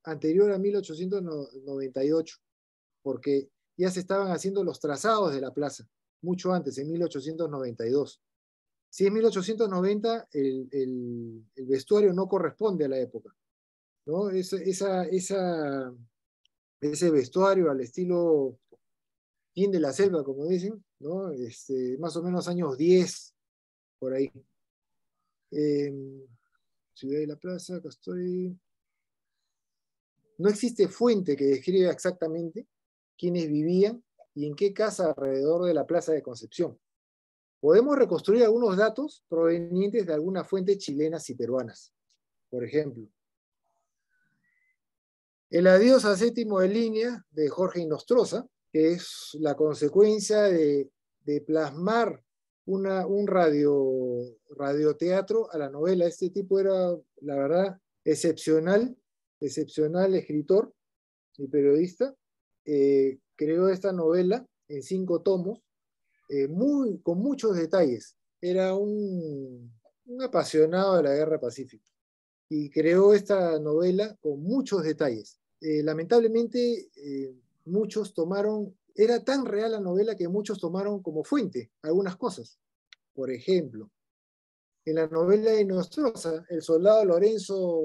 anterior a 1898, porque ya se estaban haciendo los trazados de la plaza, mucho antes, en 1892. Si es 1890, el vestuario no corresponde a la época, ¿no? Ese vestuario al estilo fin de la selva, como dicen, ¿no? Más o menos años 10, por ahí. Ciudad de la Plaza, acá estoy. No existe fuente que describa exactamente quiénes vivían y en qué casa alrededor de la Plaza de Concepción. Podemos reconstruir algunos datos provenientes de algunas fuentes chilenas y peruanas. Por ejemplo, el adiós a séptimo de línea de Jorge Inostroza, que es la consecuencia de plasmar un radioteatro a la novela. Este tipo era, la verdad, excepcional escritor y periodista. Creó esta novela en 5 tomos, con muchos detalles. Era un apasionado de la Guerra Pacífica y creó esta novela con muchos detalles. Lamentablemente, muchos tomaron, era tan real la novela que muchos tomaron como fuente algunas cosas. Por ejemplo, en la novela de Nostroza, el soldado Lorenzo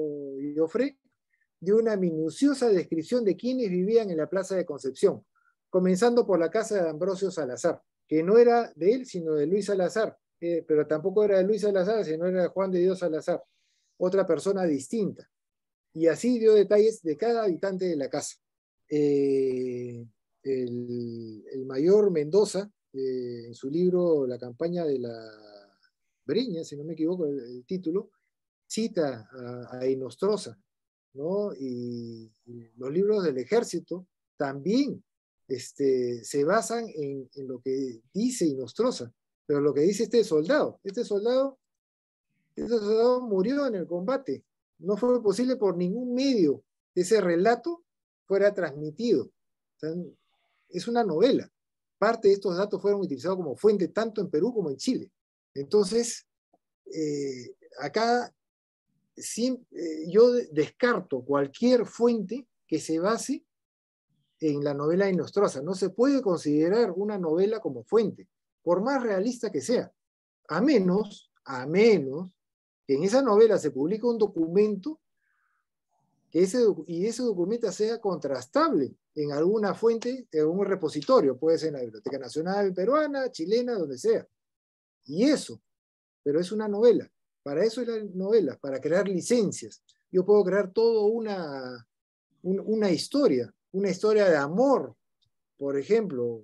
Joffre dio una minuciosa descripción de quienes vivían en la Plaza de Concepción, comenzando por la casa de Ambrosio Salazar, que no era de él, sino de Luis Salazar, pero tampoco era de Luis Salazar, sino era de Juan de Dios Salazar, otra persona distinta. Y así dio detalles de cada habitante de la casa. El mayor Mendoza, en su libro La campaña de la Breña, si no me equivoco el título, cita a Inostroza, ¿no? Y los libros del ejército también se basan en lo que dice Inostroza, pero lo que dice este soldado murió en el combate. No fue posible por ningún medio que ese relato fuera transmitido. O sea, es una novela. Parte de estos datos fueron utilizados como fuente tanto en Perú como en Chile. Entonces, acá yo descarto cualquier fuente que se base en la novela de Inostroza. No se puede considerar una novela como fuente, por más realista que sea, a menos que en esa novela se publique un documento y ese documento sea contrastable en alguna fuente, en un repositorio, puede ser en la Biblioteca Nacional Peruana, chilena, donde sea. Y eso, pero es una novela. Para eso es la novela, para crear licencias. Yo puedo crear toda una historia de amor. Por ejemplo,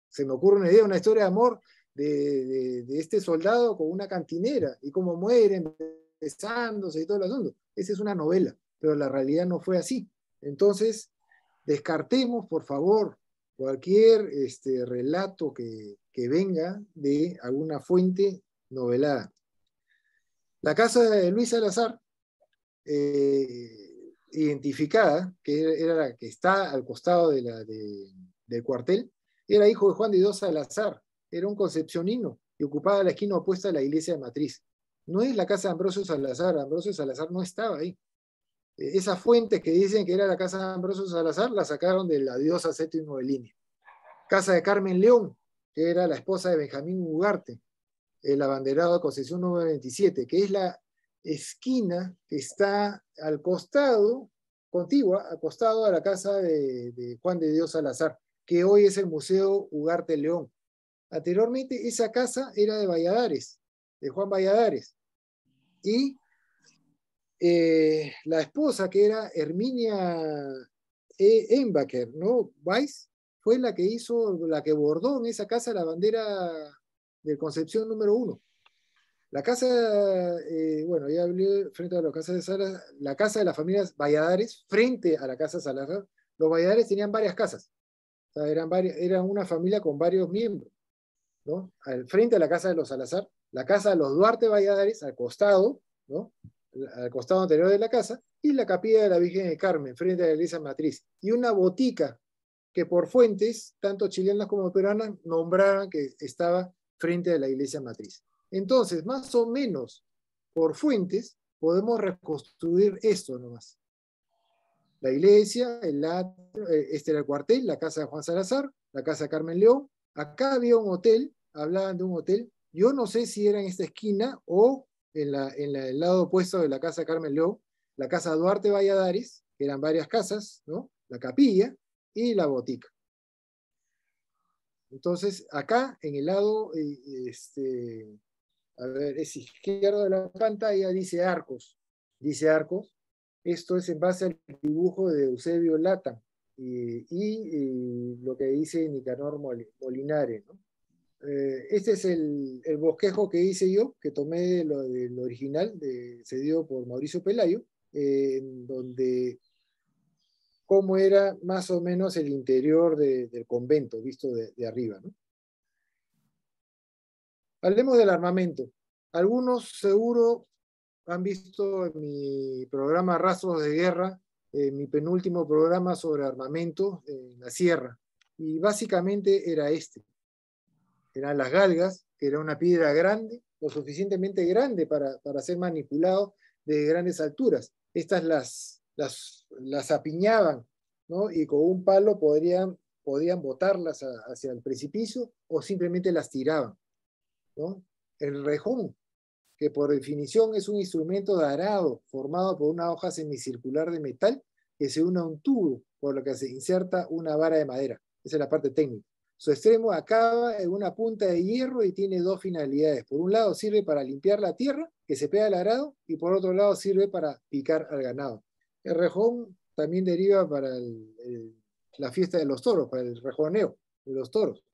se me ocurre una idea, una historia de amor de este soldado con una cantinera y cómo mueren besándose y todo el asunto. Esa es una novela, pero la realidad no fue así. Entonces, descartemos, por favor, cualquier relato que venga de alguna fuente novelada. La casa de Luis Salazar, identificada, que era la que está al costado del cuartel, era hijo de Juan de Dios Salazar, era un concepcionino y ocupaba la esquina opuesta a la iglesia de Matriz. no es la casa de Ambrosio Salazar no estaba ahí. Esas fuentes que dicen que era la casa de Ambrosio Salazar la sacaron de la diosa Séptimo de Línea. Casa de Carmen León, que era la esposa de Benjamín Ugarte, el abanderado de Concepción número 27, que es la esquina que está al costado, contigua, al costado de la casa de Juan de Dios Salazar, que hoy es el Museo Ugarte León. Anteriormente esa casa era de Valladares, de Juan Valladares, y la esposa, que era Herminia Embacher, ¿no? Weiss, fue la que hizo, la que bordó en esa casa la bandera de Concepción número 1. La casa, bueno, ya hablé frente a la casa de Salazar, la casa de las familias Valladares, frente a la casa Salazar. Los Valladares tenían varias casas, o sea, eran una familia con varios miembros, ¿no? Al frente a la casa de los Salazar, la casa de los Duarte Valladares, al costado, ¿no? Al costado anterior de la casa, y la capilla de la Virgen de Carmen, frente a la iglesia matriz, y una botica que por fuentes, tanto chilenas como peruanas, nombraron que estaba frente a la iglesia matriz. Entonces, más o menos, por fuentes, podemos reconstruir esto nomás. La iglesia, este era el cuartel, la casa de Juan Salazar, la casa de Carmen León. Acá había un hotel, hablaban de un hotel. Yo no sé si era en esta esquina o en el lado opuesto de la casa de Carmen León, la casa Duarte Valladares, que eran varias casas, ¿no? La capilla y la botica. Entonces, acá en el lado, a ver, es izquierdo de la pantalla, dice Arcos. Dice Arcos. Esto es en base al dibujo de Eusebio Lata y lo que dice Nicanor Molinare, ¿no? Este es el bosquejo que hice yo, que tomé del original, cedido por Mauricio Pelayo, donde cómo era más o menos el interior del convento, visto de arriba, ¿no? Hablemos del armamento. Algunos seguro han visto en mi programa Rastros de Guerra, mi penúltimo programa sobre armamento en la sierra. Y básicamente era este. Eran las galgas, que era una piedra grande, lo suficientemente grande para ser manipulado de grandes alturas. Estas las apiñaban, ¿no? Y con un palo podían botarlas hacia el precipicio o simplemente las tiraban, ¿no? El rejón, que por definición es un instrumento de arado formado por una hoja semicircular de metal que se une a un tubo por lo que se inserta una vara de madera. Esa es la parte técnica. Su extremo acaba en una punta de hierro y tiene dos finalidades. Por un lado sirve para limpiar la tierra que se pega al arado y por otro lado sirve para picar al ganado. El rejón también deriva para la fiesta de los toros, para el rejoneo de los toros.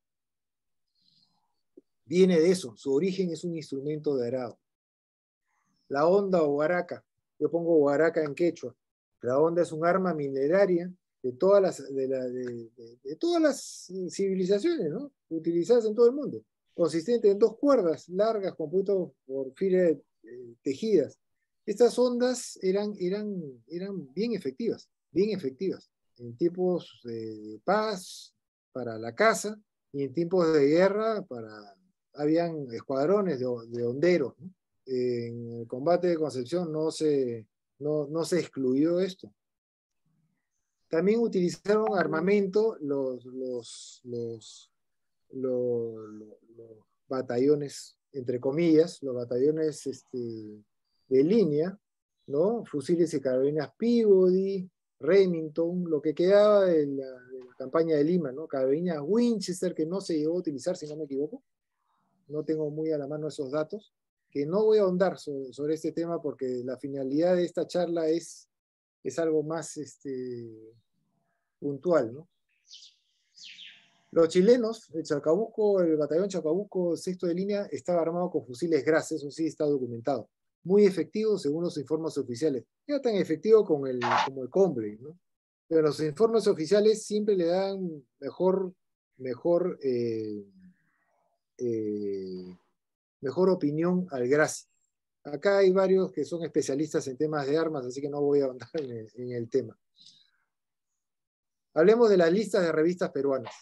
Viene de eso, su origen es un instrumento de arado. La honda o guaraca, yo pongo guaraca en quechua. La honda es un arma mineraria de todas las civilizaciones, ¿no? Utilizadas en todo el mundo, consistente en dos cuerdas largas compuestas por filas tejidas. Estas ondas eran bien efectivas en tiempos de paz para la caza y en tiempos de guerra habían escuadrones de honderos, ¿no? En el combate de Concepción no se excluyó esto. También utilizaron armamento los batallones, entre comillas, los batallones de línea, ¿no? Fusiles y carabinas Peabody, Remington, lo que quedaba de la campaña de Lima, ¿no? Carabinas Winchester, que no se llegó a utilizar, si no me equivoco. No tengo muy a la mano esos datos, que no voy a ahondar sobre este tema porque la finalidad de esta charla es algo más puntual, ¿no? Los chilenos, el batallón Chacabuco, sexto de línea, estaba armado con fusiles Graz, eso sí está documentado. Muy efectivo según los informes oficiales. No tan efectivo como el Combre, ¿no? Pero los informes oficiales siempre le dan mejor opinión al Graz. Acá hay varios que son especialistas en temas de armas, así que no voy a ahondar en el tema. Hablemos de las listas de revistas peruanas.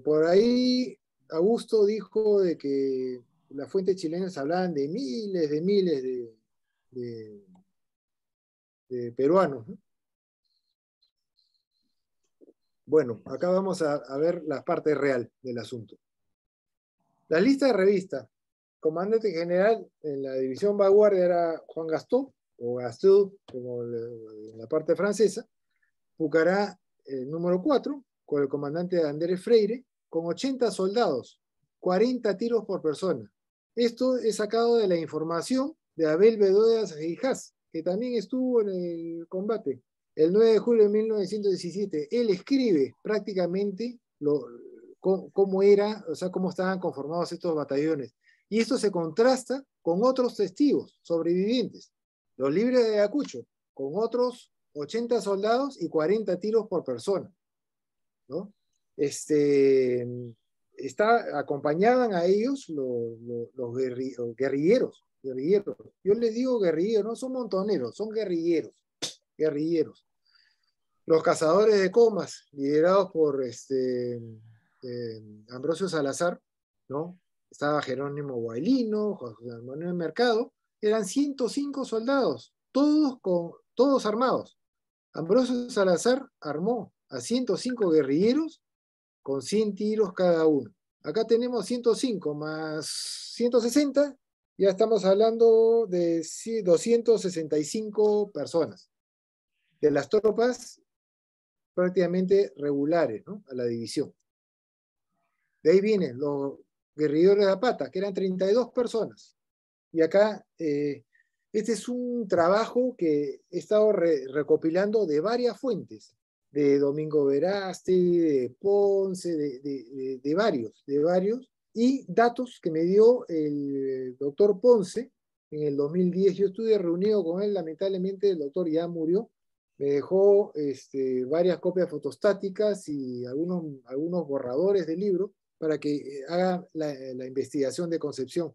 Por ahí Augusto dijo de que las fuentes chilenas hablaban de miles de, de peruanos, ¿no? Bueno, acá vamos a ver la parte real del asunto. La lista de revistas. Comandante general en la división vanguardia era Juan Gastó, o Gastou, como en la parte francesa. Pucará, número 4, con el comandante Andrés Freire, con 80 soldados, 40 tiros por persona. Esto es sacado de la información de Abel Bedoya Seijas, que también estuvo en el combate. El 9 de julio de 1917, él escribe prácticamente cómo era, o sea, cómo estaban conformados estos batallones. Y esto se contrasta con otros testigos sobrevivientes, los libres de Ayacucho, con otros 80 soldados y 40 tiros por persona, ¿no? Acompañaban a ellos los guerrilleros. Yo les digo guerrilleros, no son montoneros, son guerrilleros. Los cazadores de comas, liderados por Ambrosio Salazar, ¿no? Estaba Jerónimo Guailino, José Manuel Mercado, eran 105 soldados, todos armados. Ambrosio Salazar armó a 105 guerrilleros con 100 tiros cada uno. Acá tenemos 105 más 160, ya estamos hablando de 265 personas. De las tropas prácticamente regulares, ¿no? A la división. De ahí vienen los guerrilleros de Zapata, que eran 32 personas. Y acá, este es un trabajo que he estado recopilando de varias fuentes, de Domingo Verástegui, de Ponce, de varios, y datos que me dio el doctor Ponce en el 2010. Yo estuve reunido con él, lamentablemente el doctor ya murió. Me dejó varias copias fotostáticas y algunos borradores del libro para que haga la investigación de Concepción.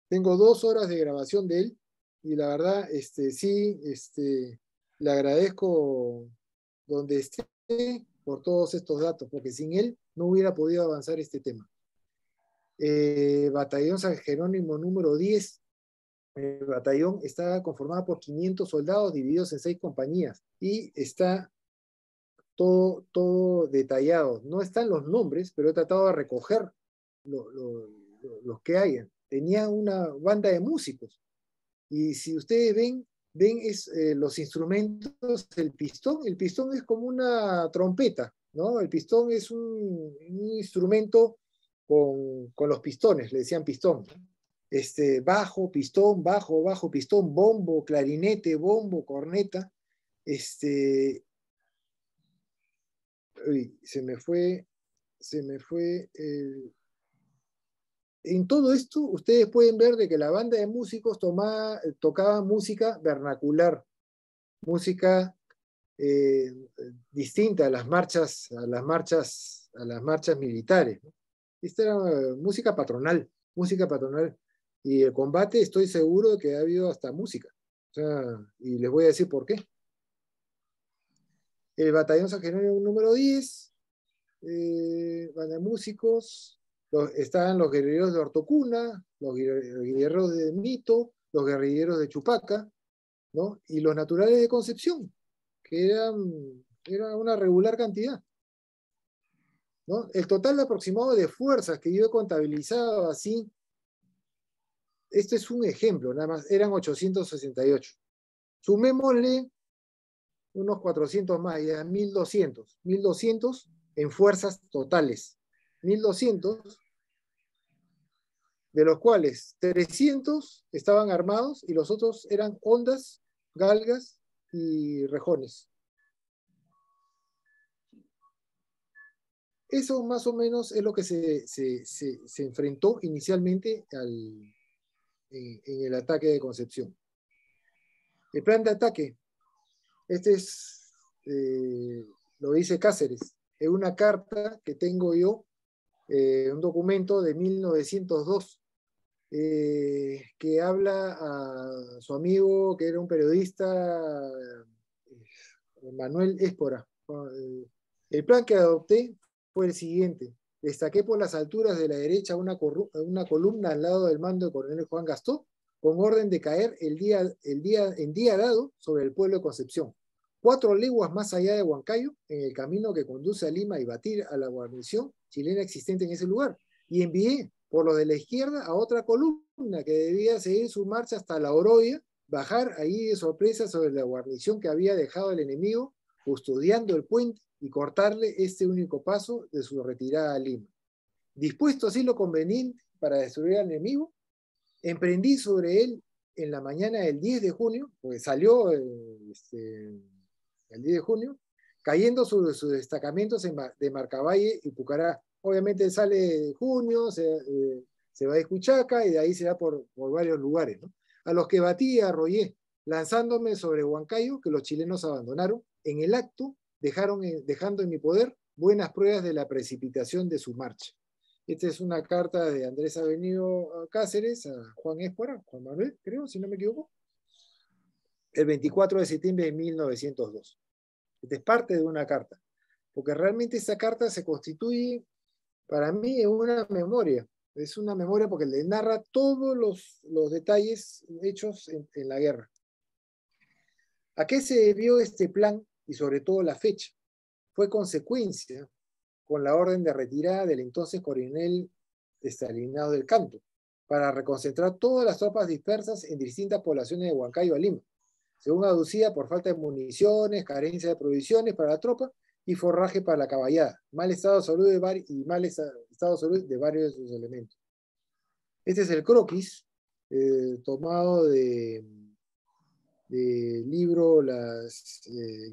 Tengo 2 horas de grabación de él y la verdad, sí, le agradezco donde esté por todos estos datos, porque sin él no hubiera podido avanzar este tema. Batallón San Jerónimo número 10. El batallón está conformado por 500 soldados divididos en 6 compañías y está todo detallado. No están los nombres, pero he tratado de recoger los que hayan. Tenía una banda de músicos y si ustedes ven los instrumentos, el pistón es como una trompeta, ¿no? El pistón es un instrumento con los pistones, le decían pistón. Bajo, pistón, bajo, pistón, bombo, clarinete, bombo, corneta. Uy, se me fue. En todo esto, ustedes pueden ver de que la banda de músicos tocaba música vernacular, música distinta a las marchas militares, ¿no? Esta era música patronal. Y el combate, estoy seguro de que ha habido hasta música. O sea, y les voy a decir por qué. El batallón San Jerónimo número 10, banda de músicos, estaban los guerrilleros de Hortocuna, los guerrilleros de Mito, los guerrilleros de Chupaca, ¿no? Y los naturales de Concepción, que era una regular cantidad, ¿no? El total aproximado de fuerzas que yo he contabilizado así, este es un ejemplo, nada más, eran 868. Sumémosle unos 400 más, ya 1200. 1200 en fuerzas totales. 1200, de los cuales 300 estaban armados y los otros eran hondas, galgas y rejones. Eso más o menos es lo que se enfrentó inicialmente en el ataque de Concepción. El plan de ataque, lo dice Cáceres, es una carta que tengo yo, un documento de 1902, que habla a su amigo, que era un periodista, Manuel Espora. El plan que adopté fue el siguiente. destaqué por las alturas de la derecha una columna al lado del mando del coronel Juan Gastó, con orden de caer en día dado sobre el pueblo de Concepción, 4 leguas más allá de Huancayo, en el camino que conduce a Lima y batir a la guarnición chilena existente en ese lugar, y envié por lo de la izquierda a otra columna que debía seguir su marcha hasta La Oroya, bajar ahí de sorpresa sobre la guarnición que había dejado el enemigo, custodiando el puente y cortarle este único paso de su retirada a Lima. Dispuesto así lo conveniente para destruir al enemigo, emprendí sobre él en la mañana del 10 de junio, porque salió el 10 de junio, cayendo sobre sus destacamentos de Marcavalle y Pucará. Obviamente sale de junio, se va a Escuchaca y de ahí se va por varios lugares, ¿no? A los que batí y arrollé, lanzándome sobre Huancayo, que los chilenos abandonaron. En el acto, dejando en mi poder buenas pruebas de la precipitación de su marcha. Esta es una carta de Andrés Avenido Cáceres a Juan Espora, Juan Manuel, creo, si no me equivoco, el 24 de septiembre de 1902. Esta es parte de una carta, porque realmente esta carta se constituye, para mí, en una memoria. Es una memoria porque le narra todos los detalles hechos en la guerra. ¿A qué se debió este plan y sobre todo la fecha? Fue consecuencia con la orden de retirada del entonces coronel Estalinado del Canto, para reconcentrar todas las tropas dispersas en distintas poblaciones de Huancayo a Lima, según aducida por falta de municiones, carencia de provisiones para la tropa y forraje para la caballada, mal estado de salud de varios de sus elementos. Este es el croquis, tomado del libro Las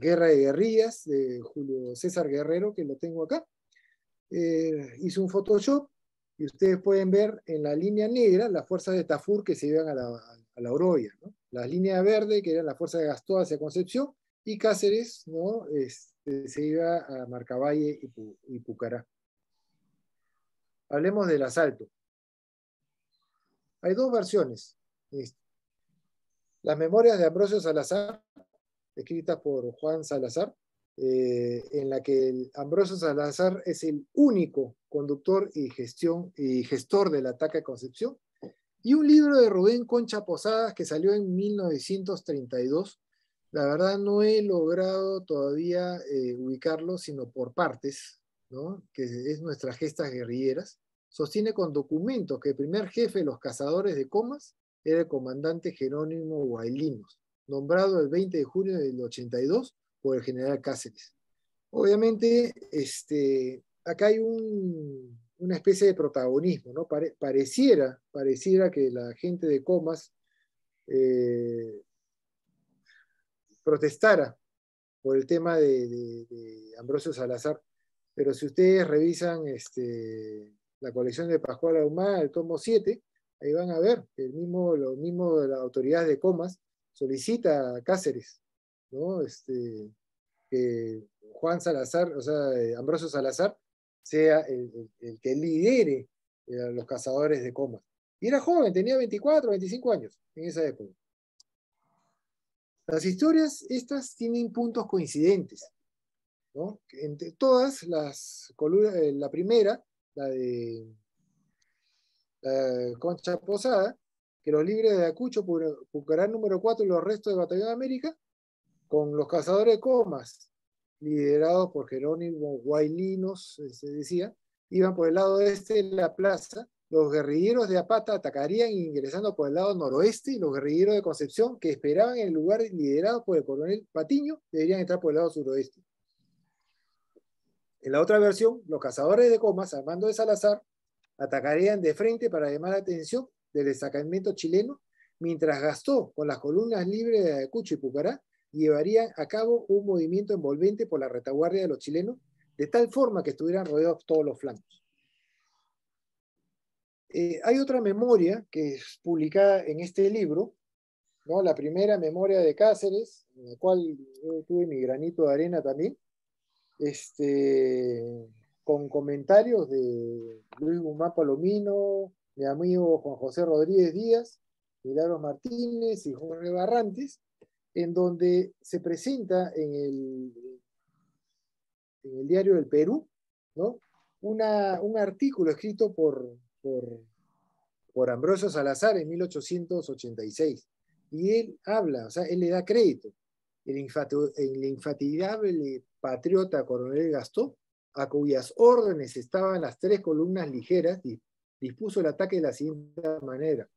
Guerra de Guerrillas, de Julio César Guerrero, que lo tengo acá. Hice un Photoshop y ustedes pueden ver en la línea negra las fuerzas de Tafur que se iban a la Oroya, ¿no? La línea verde, que eran las fuerzas de Gastó hacia Concepción, y Cáceres, ¿no? Se iba a Marcavalle y Pucará. Hablemos del asalto. Hay 2 versiones. Las memorias de Ambrosio Salazar, escritas por Juan Salazar, en la que Ambrosio Salazar es el único conductor y gestor del ataque a Concepción, y un libro de Rubén Concha Posadas que salió en 1932. La verdad no he logrado todavía ubicarlo, sino por partes, ¿no? Que es Nuestras Gestas Guerrilleras. Sostiene con documentos que el primer jefe de los cazadores de Comas era el comandante Jerónimo Guailinos, nombrado el 20 de junio del 82 por el general Cáceres. Obviamente, acá hay una especie de protagonismo, ¿no? Pareciera que la gente de Comas protestara por el tema de Ambrosio Salazar, pero si ustedes revisan la colección de Pascual Ahumada, el tomo 7, ahí van a ver que lo mismo de la autoridad de Comas solicita a Cáceres, ¿no? Que Juan Salazar, o sea, Ambrosio Salazar, sea el que lidere a los cazadores de Comas. Y era joven, tenía 24, 25 años en esa época. Las historias estas tienen puntos coincidentes, ¿no? Entre todas las columnas, la primera, la de Concha Posada, que los libres de Ayacucho, Pucará número 4 y los restos de Batallón de América, con los cazadores de Comas, liderados por Jerónimo Guailinos, se decía, iban por el lado este de la plaza. Los guerrilleros de Apata atacarían ingresando por el lado noroeste, y los guerrilleros de Concepción, que esperaban en el lugar liderado por el coronel Patiño, deberían entrar por el lado suroeste. En la otra versión, los cazadores de Comas, al mando de Salazar, atacarían de frente para llamar la atención del destacamento chileno, mientras Gastó, con las columnas libres de Ayacucho y Pucará, llevarían a cabo un movimiento envolvente por la retaguardia de los chilenos, de tal forma que estuvieran rodeados todos los flancos. Hay otra memoria que es publicada en este libro, ¿no? La primera memoria de Cáceres, en la cual yo tuve mi granito de arena también, con comentarios de Luis Guzmán Palomino, mi amigo Juan José Rodríguez Díaz, Milagros Martínez y Jorge Barrantes, en donde se presenta en el diario del Perú, ¿no? un artículo escrito por Ambrosio Salazar en 1886. Y él habla, o sea, él le da crédito. El infatigable patriota coronel Gastó, a cuyas órdenes estaban las 3 columnas ligeras, dispuso el ataque de la siguiente manera: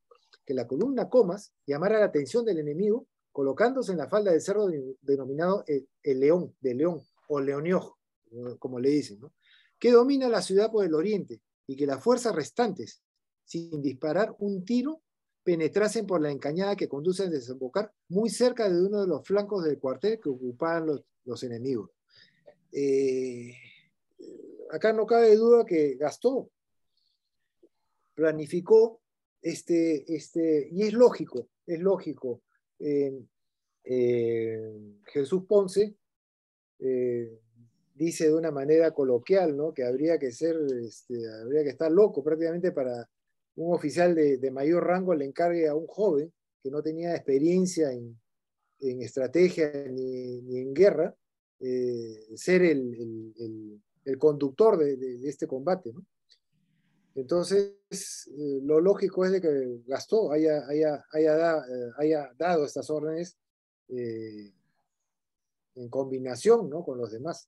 que la columna Comas llamara la atención del enemigo, colocándose en la falda del cerro denominado el León, de León, o Leonioj, como le dicen, ¿no?, que domina la ciudad por el oriente, y que las fuerzas restantes, sin disparar un tiro, penetrasen por la encañada que conduce a desembocar muy cerca de uno de los flancos del cuartel que ocupaban los enemigos. Acá no cabe duda que Gastó planificó y es lógico, Jesús Ponce dice de una manera coloquial, ¿no?, que habría que estar loco prácticamente para un oficial de mayor rango le encargue a un joven que no tenía experiencia en estrategia ni en guerra, ser el conductor de este combate, ¿no? Entonces, lo lógico es de que Gastó haya dado estas órdenes en combinación, ¿no?, con los demás.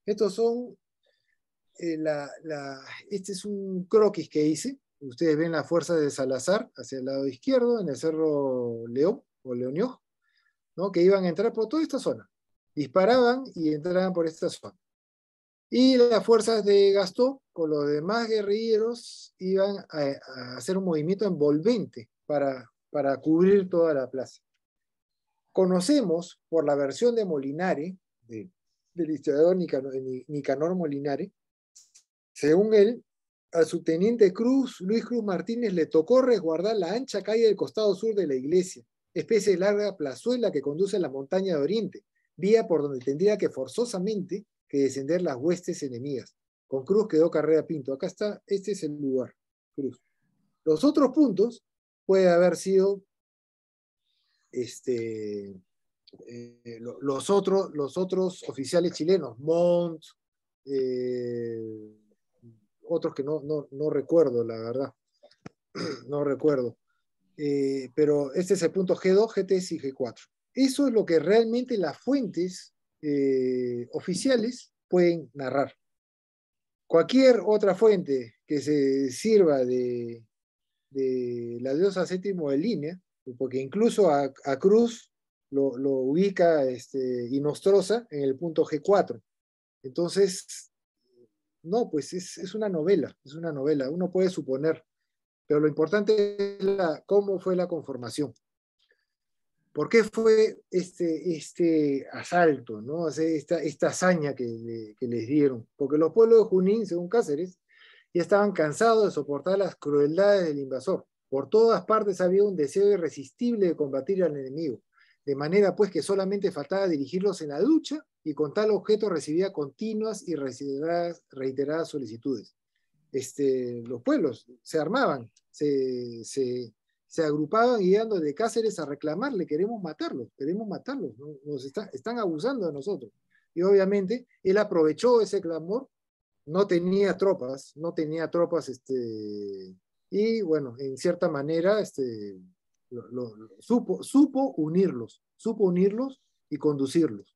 Estos son, este es un croquis que hice. Ustedes ven las fuerzas de Salazar hacia el lado izquierdo, en el Cerro León, o Leonioj, ¿no?, que iban a entrar por toda esta zona. Disparaban y entraban por esta zona. Y las fuerzas de Gastó, con los demás guerrilleros, iban a hacer un movimiento envolvente para cubrir toda la plaza. Conocemos, por la versión de Molinari, del historiador Nicanor Molinari, según él, al subteniente Luis Cruz Martínez, le tocó resguardar la ancha calle del costado sur de la iglesia, especie de larga plazuela que conduce a la montaña de Oriente, vía por donde tendría que forzosamente que descender las huestes enemigas. Con Cruz quedó Carrera Pinto. Acá está, este es el lugar, Cruz. Los otros puntos puede haber sido los otros oficiales chilenos, Montt, otros que no recuerdo, la verdad. No recuerdo. Pero este es el punto G2, G3 y G4. Eso es lo que realmente las fuentes oficiales pueden narrar. Cualquier otra fuente que se sirva de la diosa Séptimo de línea, porque incluso a Cruz lo ubica Inostroza en el punto G4. Entonces, no, pues es una novela, uno puede suponer, pero lo importante es cómo fue la conformación. ¿Por qué fue este asalto, ¿no? O sea, esta hazaña que les dieron? Porque los pueblos de Junín, según Cáceres, ya estaban cansados de soportar las crueldades del invasor. Por todas partes había un deseo irresistible de combatir al enemigo, de manera pues que solamente faltaba dirigirlos en la lucha, y con tal objeto recibía continuas y reiteradas solicitudes. Los pueblos se armaban, se agrupaban y iban de Cáceres a reclamarle: queremos matarlos, ¿no? Están abusando de nosotros. Y obviamente él aprovechó ese clamor. No tenía tropas, y bueno, en cierta manera supo unirlos y conducirlos.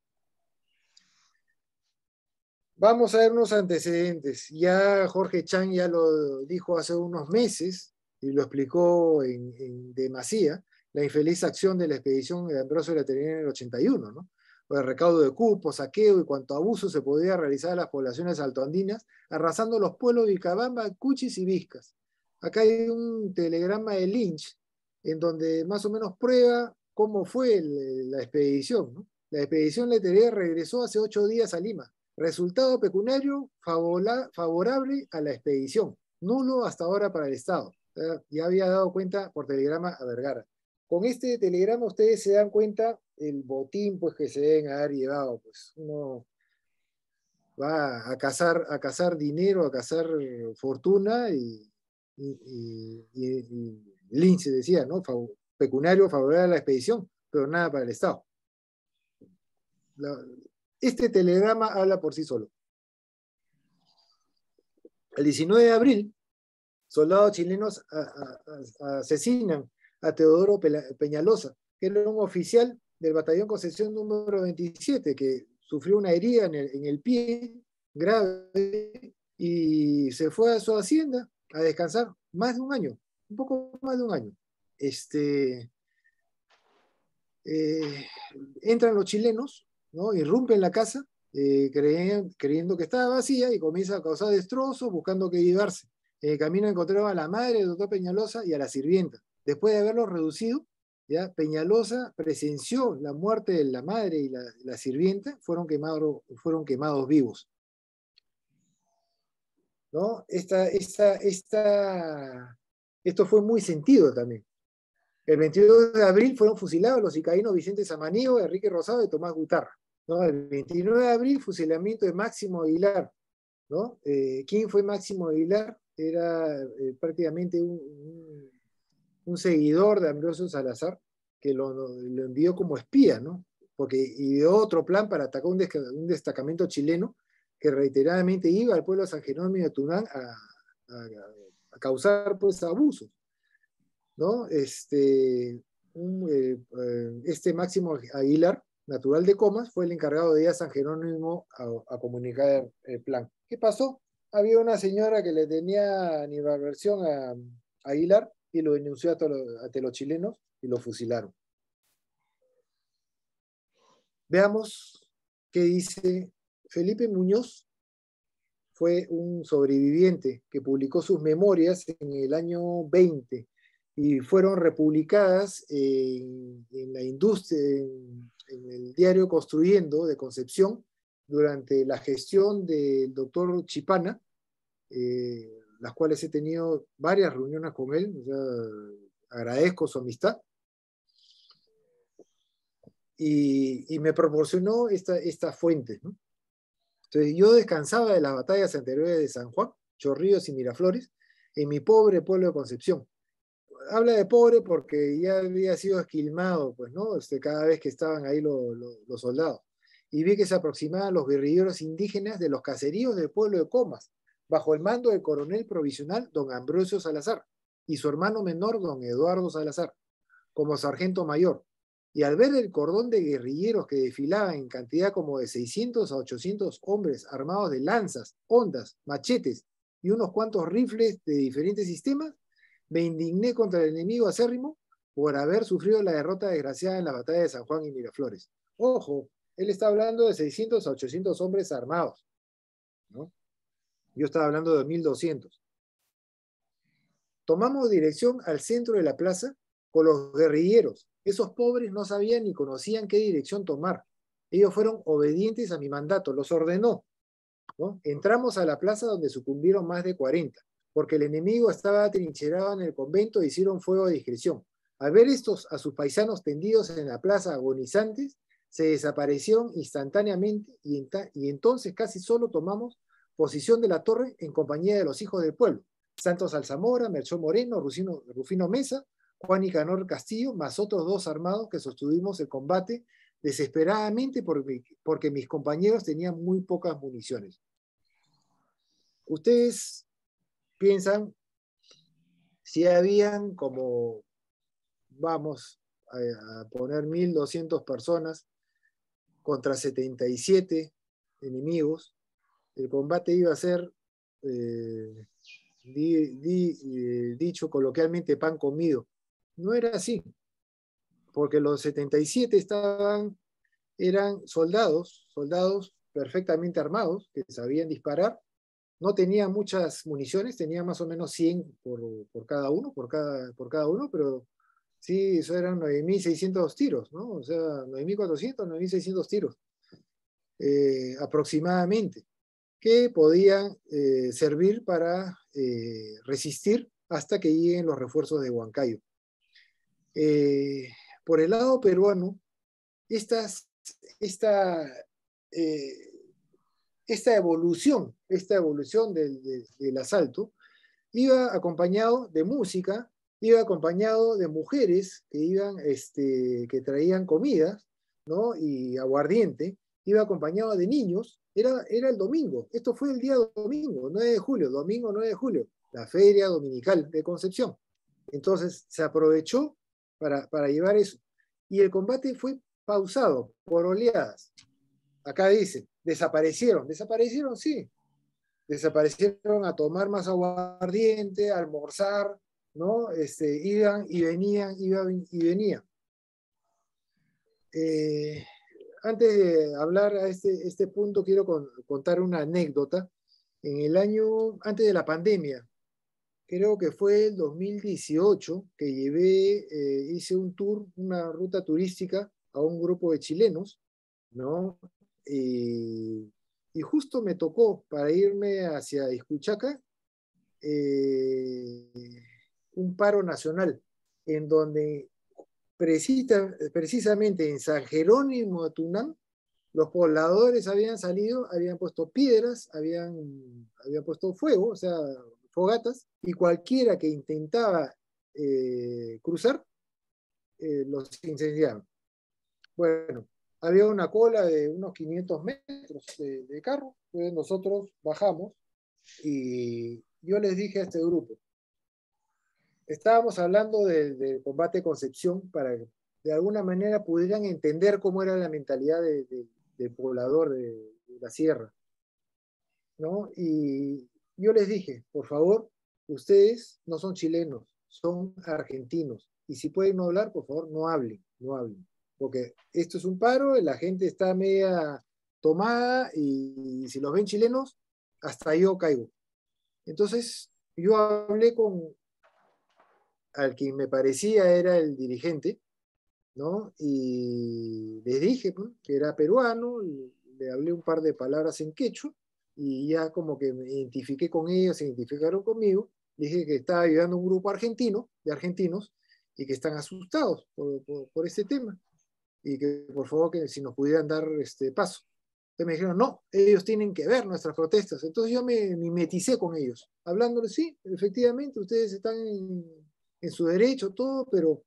Vamos a ver unos antecedentes. Ya Jorge Chang ya lo dijo hace unos meses y lo explicó en demasía, la infeliz acción de la expedición de Ambrosio Letelier en el 81, ¿no? El recaudo de cupos, saqueo y cuanto abuso se podía realizar a las poblaciones altoandinas, arrasando los pueblos de Vilcabamba, Cuchis y Vizcas. Acá hay un telegrama de Lynch en donde más o menos prueba cómo fue la expedición, ¿no? La expedición Letelier regresó hace 8 días a Lima. Resultado pecuniario favorable a la expedición, nulo hasta ahora para el Estado. Ya había dado cuenta por telegrama a Vergara. Con este telegrama ustedes se dan cuenta el botín pues, que se deben haber llevado. Pues uno va a cazar dinero, a cazar fortuna, y Lynch decía, ¿no? Pecuniario favorable a la expedición, pero nada para el Estado. Este telegrama habla por sí solo. El 19 de abril, soldados chilenos asesinan a Teodoro Peñalosa, que era un oficial del batallón Concepción número 27, que sufrió una herida en el pie grave y se fue a su hacienda a descansar más de un año, un poco más de un año. Entran los chilenos, ¿no? Irrumpen la casa, creyendo que estaba vacía y comienza a causar destrozos buscando que llevarse. En el camino encontraron a la madre del doctor Peñalosa y a la sirvienta. Después de haberlos reducido, ¿ya? Peñalosa presenció la muerte de la madre y la sirvienta, fueron quemados vivos, ¿no? Esto fue muy sentido también. El 22 de abril fueron fusilados los icaínos Vicente Samaniego, Enrique Rosado y Tomás Gutarra, ¿no? El 29 de abril, fusilamiento de Máximo Aguilar, ¿no? ¿Quién fue Máximo Aguilar? Era prácticamente un seguidor de Ambrosio Salazar, que lo envió como espía, ¿no? Porque ideó otro plan para atacar un destacamento chileno que reiteradamente iba al pueblo de San Jerónimo de Tunán a causar, pues, abusos, ¿no? Este Máximo Aguilar, natural de Comas, fue el encargado de ir a San Jerónimo a comunicar el plan. ¿Qué pasó? Había una señora que le tenía animadversión a Aguilar y lo denunció ante los chilenos y lo fusilaron. Veamos qué dice Felipe Muñoz. Fue un sobreviviente que publicó sus memorias en el año 20 y fueron republicadas en la industria, en el diario Construyendo de Concepción durante la gestión del doctor Chipana, las cuales he tenido varias reuniones con él, o sea, agradezco su amistad, y me proporcionó esta fuente, ¿no? Entonces yo descansaba de las batallas anteriores de San Juan, Chorrillos y Miraflores, en mi pobre pueblo de Concepción. Habla de pobre porque ya había sido esquilmado, pues, ¿no? Cada vez que estaban ahí los soldados. Y vi que se aproximaban los guerrilleros indígenas de los caseríos del pueblo de Comas, bajo el mando del coronel provisional don Ambrosio Salazar y su hermano menor don Eduardo Salazar, como sargento mayor. Y al ver el cordón de guerrilleros que desfilaban en cantidad como de 600 a 800 hombres armados de lanzas, hondas, machetes y unos cuantos rifles de diferentes sistemas, me indigné contra el enemigo acérrimo por haber sufrido la derrota desgraciada en la batalla de San Juan y Miraflores. Ojo, él está hablando de 600 a 800 hombres armados, ¿no? Yo estaba hablando de 1200. Tomamos dirección al centro de la plaza con los guerrilleros. Esos pobres no sabían ni conocían qué dirección tomar. Ellos fueron obedientes a mi mandato, los ordenó, ¿no? Entramos a la plaza donde sucumbieron más de 40, porque el enemigo estaba atrincherado en el convento e hicieron fuego de discreción. Al ver estos a sus paisanos tendidos en la plaza agonizantes, se desaparecieron instantáneamente y entonces casi solo tomamos posición de la torre en compañía de los hijos del pueblo, Santos Alzamora, Melchor Moreno, Rufino Mesa, Juan Nicanor Castillo, más otros 2 armados que sostuvimos el combate desesperadamente porque mis compañeros tenían muy pocas municiones. Ustedes piensan si habían como, vamos a poner 1200 personas contra 77 enemigos, el combate iba a ser, dicho coloquialmente, pan comido. No era así, porque los 77 eran soldados perfectamente armados, que sabían disparar, no tenían muchas municiones, tenían más o menos 100 por cada uno, pero sí, eso eran 9.600 tiros, ¿no? O sea, 9.400, 9.600 tiros, aproximadamente, que podían servir para resistir hasta que lleguen los refuerzos de Huancayo. Por el lado peruano, esta evolución del asalto iba acompañado de música, iba acompañado de mujeres que traían comidas, ¿no? Y aguardiente, iba acompañado de niños era el domingo. Esto fue el día domingo, 9 de julio, domingo 9 de julio, la feria dominical de Concepción. Entonces se aprovechó para llevar eso. Y el combate fue pausado por oleadas. Acá dice, desaparecieron. Desaparecieron, sí. Desaparecieron a tomar más aguardiente, a almorzar, ¿no? Iban y venían, iban y venían. Antes de hablar a este punto, quiero contar una anécdota. En el año, antes de la pandemia, creo que fue el 2018, que hice un tour, una ruta turística a un grupo de chilenos, ¿no? Y justo me tocó para irme hacia Iscuchaca, un paro nacional, en donde precisamente en San Jerónimo de Tunán, los pobladores habían salido, habían puesto piedras, habían puesto fuego, o sea, fogatas, y cualquiera que intentaba cruzar, los incendiaban. Bueno, había una cola de unos 500 metros de carro, entonces nosotros bajamos y yo les dije a este grupo, estábamos hablando del combate de Concepción para que de alguna manera pudieran entender cómo era la mentalidad del poblador de la sierra, ¿no? Y yo les dije, por favor, ustedes no son chilenos, son argentinos. Y si pueden no hablar, por favor, no hablen, no hablen. Porque esto es un paro, la gente está media tomada y si los ven chilenos, hasta yo caigo. Entonces, yo hablé con al que me parecía era el dirigente, ¿no? Y les dije, pues, que era peruano, le hablé un par de palabras en quechua y ya como que me identifiqué con ellos, se identificaron conmigo, dije que estaba ayudando a un grupo argentino, de argentinos, y que están asustados por este tema, y que por favor que si nos pudieran dar este paso. Entonces me dijeron, no, ellos tienen que ver nuestras protestas. Entonces yo me mimeticé con ellos, hablándoles, sí, efectivamente, ustedes están en su derecho, todo, pero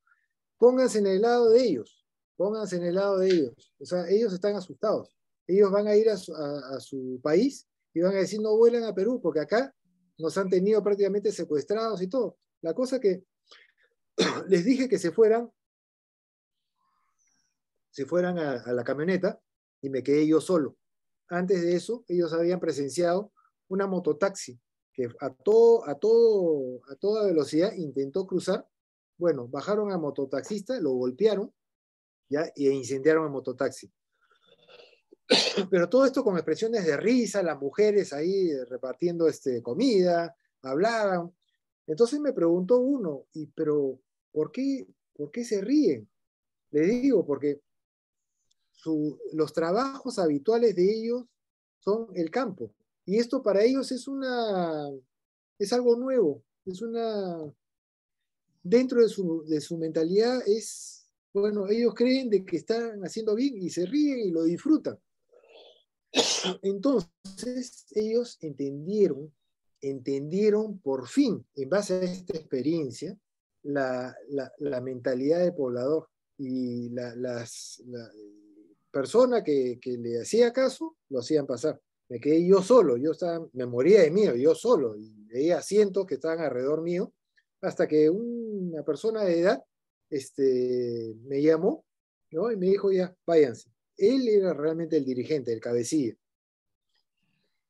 pónganse en el lado de ellos, pónganse en el lado de ellos. O sea, ellos están asustados. Ellos van a ir a su país y van a decir no vuelan a Perú, porque acá nos han tenido prácticamente secuestrados y todo. La cosa que les dije que se fueran a la camioneta y me quedé yo solo. Antes de eso, ellos habían presenciado una mototaxi que a toda velocidad intentó cruzar. Bueno, bajaron al mototaxista, lo golpearon, ¿ya? Y incendiaron el mototaxi. Pero todo esto con expresiones de risa, las mujeres ahí repartiendo comida, hablaban. Entonces me preguntó uno, pero ¿por qué se ríen? Le digo, porque los trabajos habituales de ellos son el campo. Y esto para ellos es algo nuevo, dentro de su mentalidad bueno, ellos creen de que están haciendo bien y se ríen y lo disfrutan. Entonces ellos entendieron por fin, en base a esta experiencia, la mentalidad del poblador y la persona que le hacía caso, lo hacían pasar. Me quedé yo solo, me moría de miedo, yo solo, y veía cientos que estaban alrededor mío, hasta que una persona de edad me llamó, ¿no? Y me dijo ya, váyanse. Él era realmente el dirigente, el cabecilla.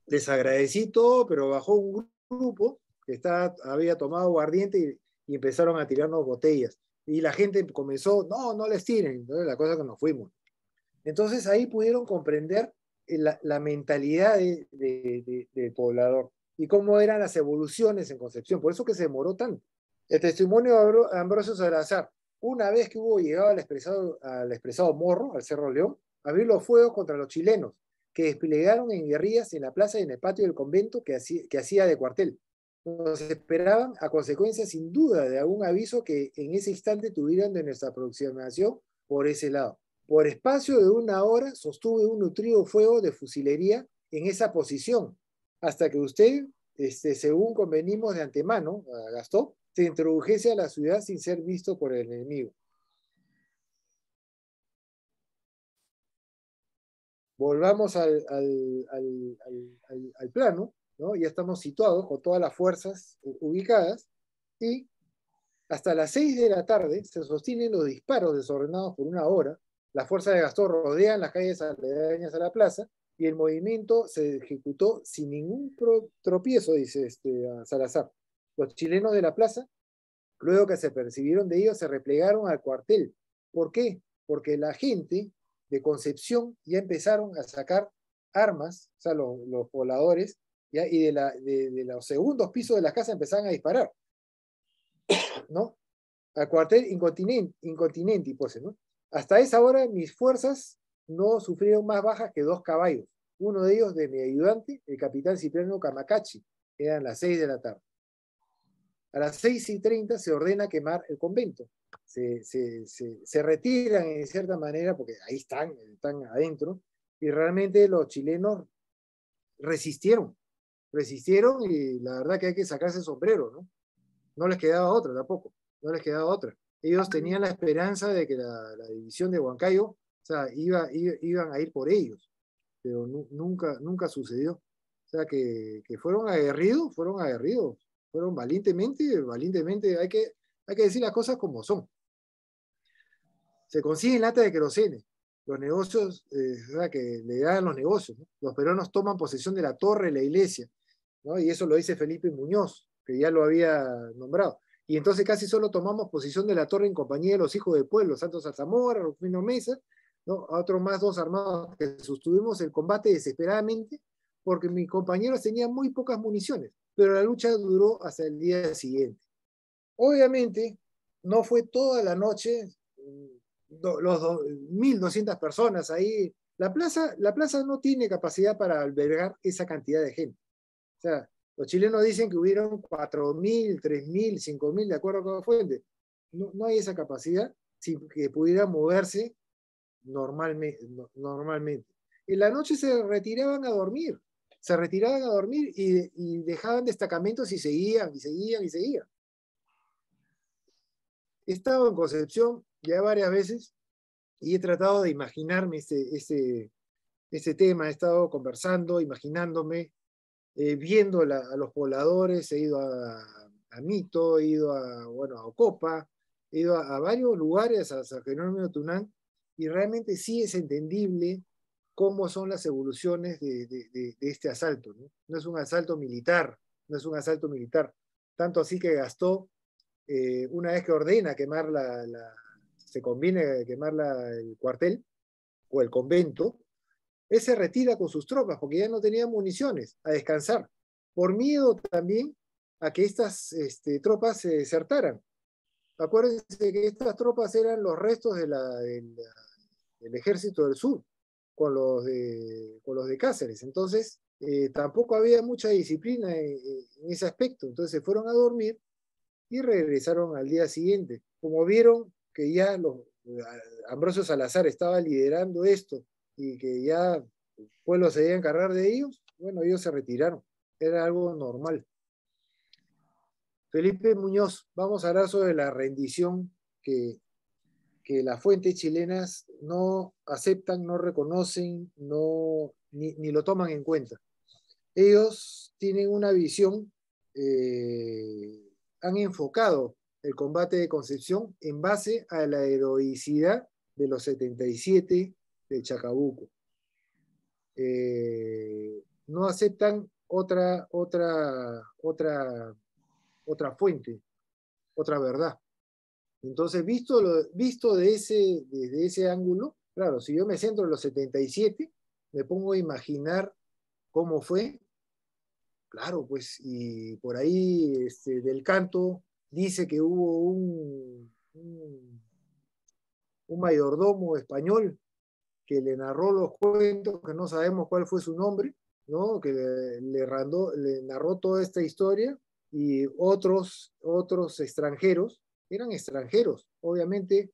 Les agradecí todo, pero bajó un grupo que había tomado aguardiente y empezaron a tirarnos botellas. Y la gente comenzó, no les tiren. Entonces, la cosa que nos fuimos. Entonces ahí pudieron comprender la mentalidad del poblador y cómo eran las evoluciones en Concepción. Por eso que se demoró tanto. El testimonio de Ambrosio Salazar, una vez que hubo llegado al expresado Morro, al Cerro León, abrió los fuegos contra los chilenos, que desplegaron en guerrillas en la plaza y en el patio del convento que hacía de cuartel. Nos esperaban a consecuencia sin duda de algún aviso que en ese instante tuvieran de nuestra aproximación por ese lado. Por espacio de una hora sostuve un nutrido fuego de fusilería en esa posición, hasta que usted, según convenimos de antemano, Gastón, se introdujese a la ciudad sin ser visto por el enemigo. volvamos al plano, ¿no? Ya estamos situados con todas las fuerzas ubicadas y hasta las 6 de la tarde se sostienen los disparos desordenados por una hora. Las fuerzas de Gastón rodean las calles aledañas a la plaza y el movimiento se ejecutó sin ningún tropiezo, dice Salazar. Los chilenos de la plaza, luego que se percibieron de ellos, se replegaron al cuartel. ¿Por qué? Porque la gente de Concepción ya empezaron a sacar armas, o sea, los pobladores, ¿ya? Y de los segundos pisos de la casa empezaban a disparar, ¿no? Al cuartel incontinenti, pues, ¿no? Hasta esa hora mis fuerzas no sufrieron más bajas que 2 caballos, uno de ellos de mi ayudante, el capitán Cipriano Camacachi. Eran las 6 de la tarde. A las 6:30 se ordena quemar el convento. Se retiran en cierta manera, porque ahí están adentro, y realmente los chilenos resistieron y la verdad que hay que sacarse el sombrero, ¿no? No les quedaba otra tampoco, no les quedaba otra. Ellos tenían la esperanza de que la división de Huancayo, o sea, iban a ir por ellos, pero nunca sucedió. O sea, que fueron aguerridos, fueron valientemente, hay que decir las cosas como son. Se consiguen lata de querosene, los negocios, o sea, que le dan los negocios, ¿no? Los peruanos toman posesión de la torre de la iglesia, ¿no? Y eso lo dice Felipe Muñoz, que ya lo había nombrado. Y entonces casi solo tomamos posesión de la torre en compañía de los hijos del pueblo, Santos Alzamora, Rufino Mesa, ¿no? A otros más 2 armados que sostuvimos el combate desesperadamente, porque mis compañeros tenían muy pocas municiones, pero la lucha duró hasta el día siguiente. Obviamente, no fue toda la noche, los 1.200 personas ahí. La plaza no tiene capacidad para albergar esa cantidad de gente. O sea, los chilenos dicen que hubieron 4.000, 3.000, 5.000, de acuerdo con la fuente. No hay esa capacidad sin que pudiera moverse normalmente. En la noche se retiraban a dormir y dejaban destacamentos y seguían. He estado en Concepción ya varias veces y he tratado de imaginarme este tema, he estado conversando, imaginándome, viendo a los pobladores, he ido a Mito, he ido a Ocopa, he ido a varios lugares, a San Jerónimo de Tunán, y realmente sí es entendible cómo son las evoluciones de este asalto, ¿no? No es un asalto militar, tanto así que Gastó, una vez que ordena quemar se conviene quemar el cuartel o el convento, él se retira con sus tropas porque ya no tenía municiones, a descansar, por miedo también a que estas tropas se desertaran. Acuérdense que estas tropas eran los restos del ejército del sur, con los de Cáceres. Entonces, tampoco había mucha disciplina en ese aspecto. Entonces se fueron a dormir y regresaron al día siguiente. Como vieron que ya Ambrosio Salazar estaba liderando esto y que ya el pueblo se iba a encargar de ellos, bueno, ellos se retiraron. Era algo normal. Felipe Muñoz, vamos a hablar sobre la rendición que las fuentes chilenas no aceptan, no reconocen, ni lo toman en cuenta. Ellos tienen una visión, han enfocado el combate de Concepción en base a la heroicidad de los 77 de Chacabuco. No aceptan otra fuente, otra verdad. Entonces, visto desde ese ángulo, claro, si yo me centro en los 77, me pongo a imaginar cómo fue, claro, pues, y por ahí Del Canto dice que hubo un mayordomo español que le narró los cuentos, que no sabemos cuál fue su nombre, ¿no? Que le narró toda esta historia, y otros extranjeros, eran extranjeros, obviamente.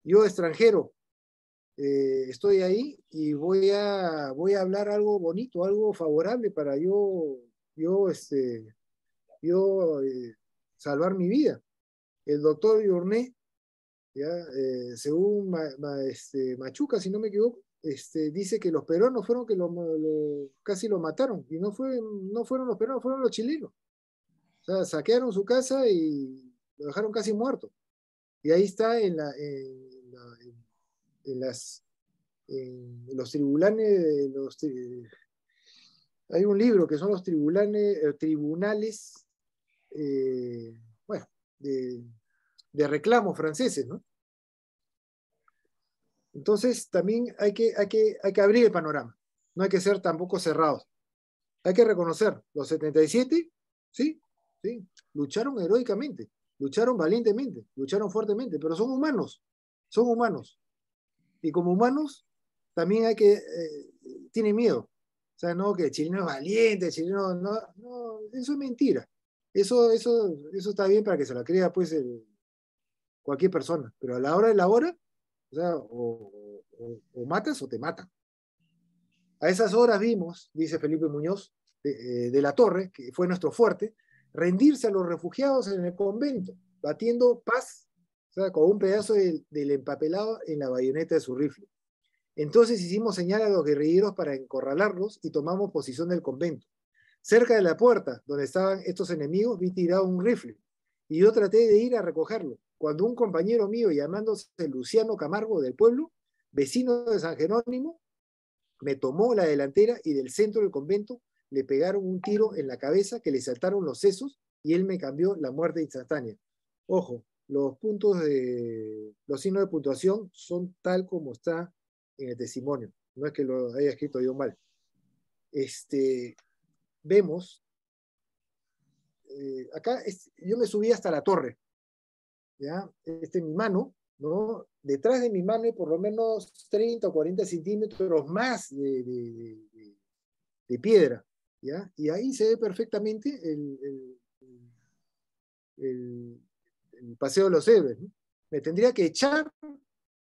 Yo extranjero, estoy ahí y voy a hablar algo bonito, algo favorable para yo salvar mi vida. El doctor Yurné, ya, según Machuca, si no me equivoco, dice que los peruanos fueron que casi lo mataron, y no fueron los peruanos, fueron los chilenos. O sea, saquearon su casa y lo dejaron casi muerto. Y ahí está en los tribunales, hay un libro que son los tribunales, bueno, de reclamos franceses, ¿no? Entonces también hay que abrir el panorama, no hay que ser tampoco cerrados. Hay que reconocer, los 77, sí, sí, lucharon heroicamente, lucharon valientemente, lucharon fuertemente, pero son humanos, son humanos. Y como humanos, también tienen miedo. O sea, no, que el chileno es valiente, el chileno, no, no, eso es mentira. Eso está bien para que se la crea, pues, cualquier persona. Pero a la hora de la hora, o sea, o matas o te matan. A esas horas vimos, dice Felipe Muñoz, de la Torre, que fue nuestro fuerte, rendirse a los refugiados en el convento, batiendo paz, o sea, con un pedazo del empapelado en la bayoneta de su rifle. Entonces hicimos señal a los guerrilleros para encorralarlos y tomamos posición del convento. Cerca de la puerta donde estaban estos enemigos vi tirado un rifle y yo traté de ir a recogerlo, cuando un compañero mío llamándose Luciano Camargo del pueblo, vecino de San Jerónimo, me tomó la delantera y del centro del convento le pegaron un tiro en la cabeza que le saltaron los sesos y él me cambió la muerte instantánea. Ojo, los signos de puntuación son tal como está en el testimonio, no es que lo haya escrito yo mal. Vemos, acá yo me subí hasta la torre, ¿ya? Mi mano, ¿no? Detrás de mi mano hay por lo menos 30 o 40 centímetros más de piedra, ¿ya? Y ahí se ve perfectamente el Paseo de los Héroes, ¿no? Me tendría que echar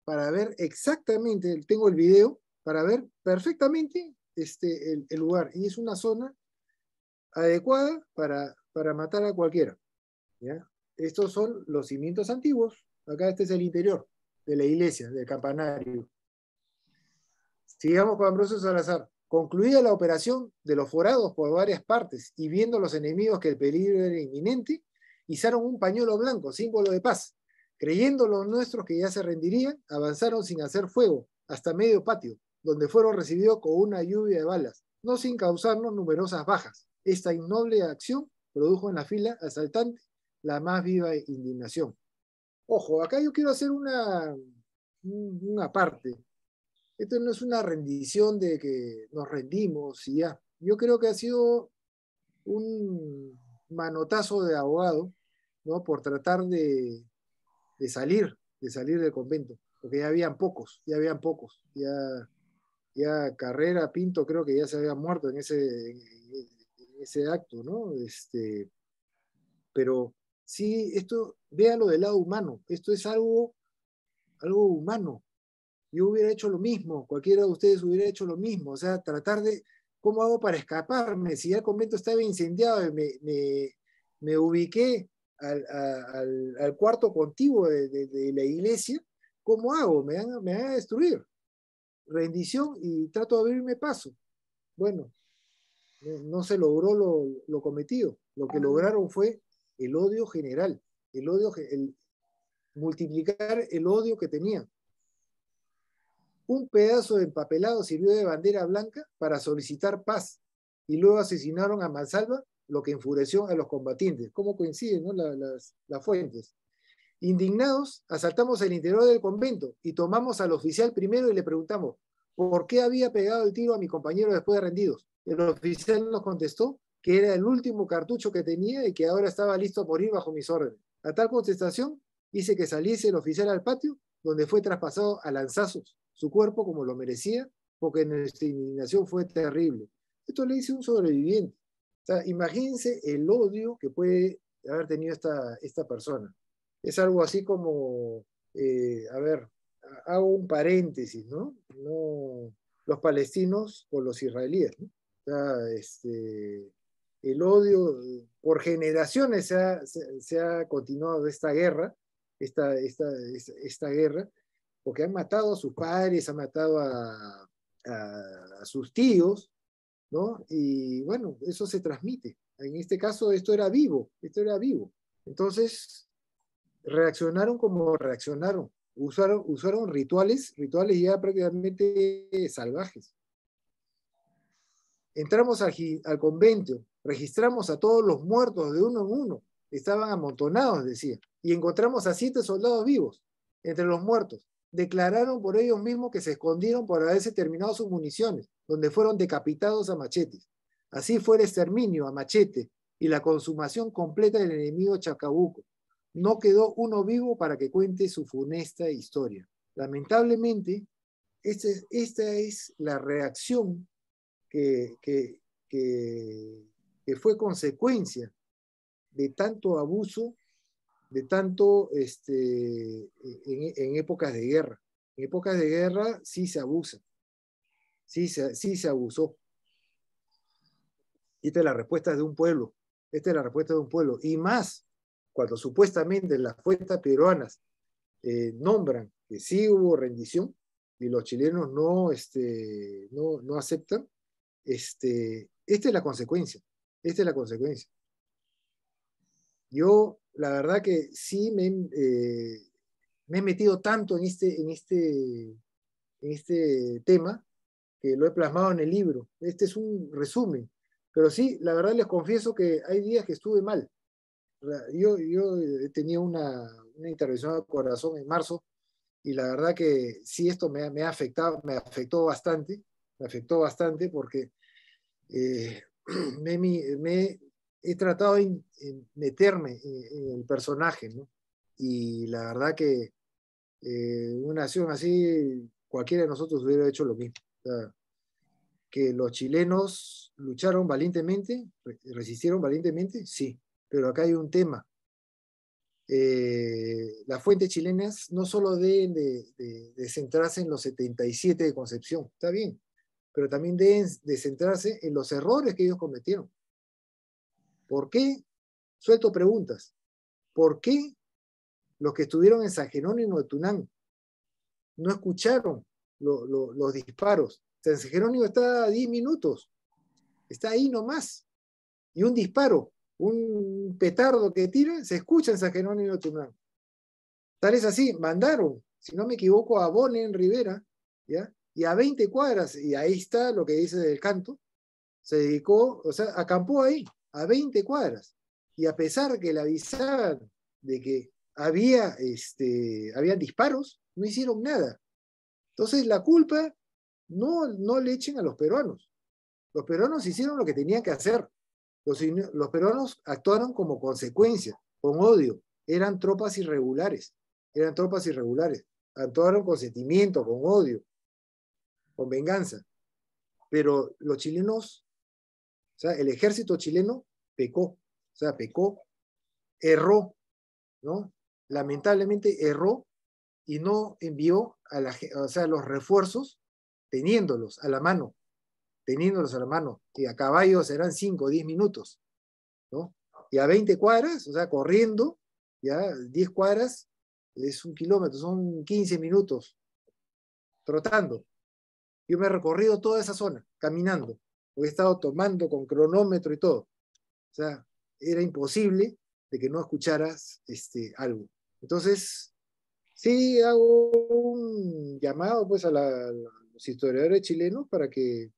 para ver exactamente, tengo el video, para ver perfectamente el lugar. Y es una zona adecuada para matar a cualquiera, ¿ya? Estos son los cimientos antiguos. Acá este es el interior de la iglesia, del campanario. Sigamos con Ambrosio Salazar. Concluida la operación de los forados por varias partes y viendo los enemigos que el peligro era inminente, izaron un pañuelo blanco, símbolo de paz. Creyendo los nuestros que ya se rendirían, avanzaron sin hacer fuego hasta medio patio, donde fueron recibidos con una lluvia de balas, no sin causarnos numerosas bajas. Esta innoble acción produjo en la fila asaltante la más viva indignación. Ojo, acá yo quiero hacer una parte. Esto no es una rendición de que nos rendimos y ya. Yo creo que ha sido un manotazo de abogado, ¿no? Por tratar de salir del convento, porque ya habían pocos. Ya Carrera, Pinto, creo que ya se había muerto en ese acto, ¿no? Pero sí, véanlo del lado humano, esto es algo humano. Yo hubiera hecho lo mismo, cualquiera de ustedes hubiera hecho lo mismo, o sea, tratar de, ¿cómo hago para escaparme? Si ya el convento estaba incendiado y me ubiqué al cuarto contiguo de la iglesia, ¿cómo hago? Me van a destruir. Rendición y trato de abrirme paso. Bueno, no se logró lo cometido. Lo que lograron fue el odio general, multiplicar el odio que tenían. Un pedazo de empapelado sirvió de bandera blanca para solicitar paz y luego asesinaron a mansalva, lo que enfureció a los combatientes. ¿Cómo coinciden, ¿no? las fuentes? Indignados, asaltamos el interior del convento y tomamos al oficial primero y le preguntamos por qué había pegado el tiro a mi compañero después de rendidos. El oficial nos contestó que era el último cartucho que tenía y que ahora estaba listo a morir bajo mis órdenes. A tal contestación hice que saliese el oficial al patio, donde fue traspasado a lanzazos, su cuerpo como lo merecía, porque nuestra indignación fue terrible. Esto le dice un sobreviviente. O sea, imagínense el odio que puede haber tenido esta persona. Es algo así como, a ver, hago un paréntesis, ¿no? Los palestinos o los israelíes, ¿no? O sea, el odio por generaciones se ha continuado esta guerra, esta guerra, porque han matado a sus padres, han matado a sus tíos, ¿no? Y bueno, eso se transmite. En este caso, esto era vivo. Entonces, reaccionaron como reaccionaron. Usaron rituales ya prácticamente salvajes. Entramos al convento, registramos a todos los muertos de uno en uno. Estaban amontonados, decía. Y encontramos a 7 soldados vivos entre los muertos. Declararon por ellos mismos que se escondieron por haberse terminado sus municiones, donde fueron decapitados a machetes. Así fue el exterminio a machete y la consumación completa del enemigo Chacabuco. No quedó uno vivo para que cuente su funesta historia. Lamentablemente, esta es la reacción que fue consecuencia de tanto abuso, de tanto en épocas de guerra. En épocas de guerra sí se abusa, sí se abusó. Esta es la respuesta de un pueblo, y más cuando supuestamente las fuerzas peruanas nombran que sí hubo rendición y los chilenos no aceptan. Esta es la consecuencia. Yo, la verdad que sí me he metido tanto en este tema que lo he plasmado en el libro. Este es un resumen. Pero sí, la verdad les confieso que hay días que estuve mal. Yo tenía una intervención al corazón en marzo y la verdad que sí, esto me ha afectado, me afectó bastante porque he tratado de meterme en el personaje, ¿no? Y la verdad que una acción así, cualquiera de nosotros hubiera hecho lo mismo. O sea, que los chilenos lucharon valientemente, resistieron valientemente, sí, pero acá hay un tema. Las fuentes chilenas no solo deben de centrarse en los 77 de Concepción, está bien, pero también deben de centrarse en los errores que ellos cometieron. ¿Por qué? Suelto preguntas. ¿Por qué los que estuvieron en San Jerónimo de Tunán no escucharon los disparos? San Jerónimo está a 10 minutos, está ahí nomás. Y un disparo, un petardo que tira, se escucha en San Jerónimo de Tunán. Tal es así, mandaron, si no me equivoco, a Bonen Rivera, ¿ya? Y a 20 cuadras, y ahí está lo que dice del canto, se dedicó, o sea, acampó ahí, a 20 cuadras. Y a pesar que le avisaban de que habían disparos, no hicieron nada. Entonces la culpa no le echen a los peruanos. Los peruanos hicieron lo que tenían que hacer. Los peruanos actuaron como consecuencia, con odio. Eran tropas irregulares. Actuaron con sentimiento, con odio, con venganza. Pero los chilenos, o sea, el ejército chileno pecó, erró, ¿no? Lamentablemente erró y no envió los refuerzos teniéndolos a la mano, y a caballo serán 5 o 10 minutos, ¿no? Y a 20 cuadras, o sea, corriendo, ya 10 cuadras es 1 kilómetro, son 15 minutos trotando. Yo me he recorrido toda esa zona, caminando, he estado tomando con cronómetro y todo. O sea, era imposible de que no escucharas algo. Entonces, sí hago un llamado pues a los historiadores chilenos para que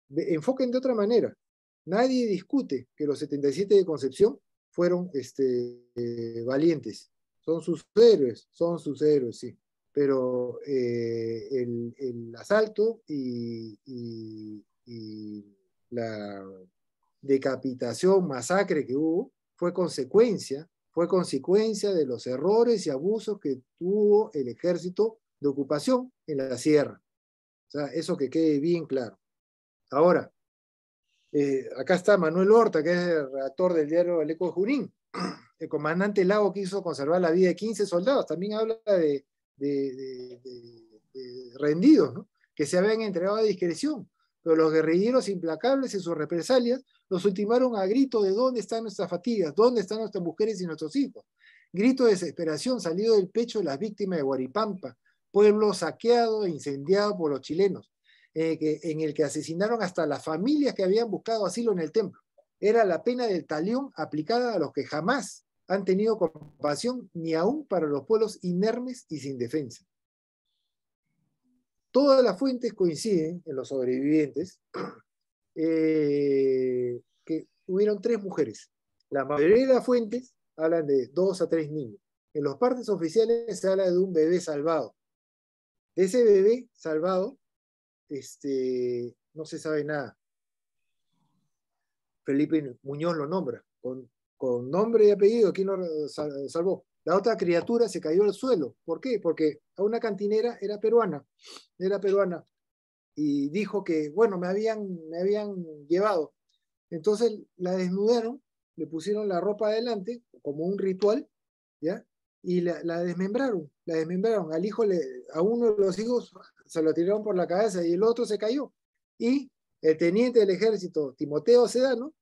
enfoquen de otra manera. Nadie discute que los 77 de Concepción fueron valientes. Son sus héroes, sí. Pero el asalto y la decapitación, masacre que hubo, fue consecuencia de los errores y abusos que tuvo el ejército de ocupación en la sierra. O sea, eso que quede bien claro. Ahora, acá está Manuel Horta, que es el redactor del diario El Eco de Junín. El comandante Lago quiso conservar la vida de 15 soldados. También habla de rendidos, ¿no? Que se habían entregado a discreción. Pero los guerrilleros implacables en sus represalias los ultimaron a grito de ¿dónde están nuestras fatigas? ¿Dónde están nuestras mujeres y nuestros hijos? Grito de desesperación salido del pecho de las víctimas de Huaripampa, pueblo saqueado e incendiado por los chilenos, en el que asesinaron hasta las familias que habían buscado asilo en el templo. Era la pena del talión aplicada a los que jamás han tenido compasión, ni aún para los pueblos inermes y sin defensa. Todas las fuentes coinciden en los sobrevivientes que hubieron 3 mujeres. La mayoría de las fuentes hablan de 2 a 3 niños. En los partes oficiales se habla de un bebé salvado. De ese bebé salvado, no se sabe nada. Felipe Muñoz lo nombra, con nombre y apellido, ¿quién lo salvó? La otra criatura se cayó al suelo. ¿Por qué? Porque a una cantinera era peruana, y dijo que, bueno, me habían llevado. Entonces la desnudaron, le pusieron la ropa adelante, como un ritual, ¿ya? Y la desmembraron. Al hijo, a uno de los hijos se lo tiraron por la cabeza y el otro se cayó. Y el teniente del ejército, Timoteo Sedano,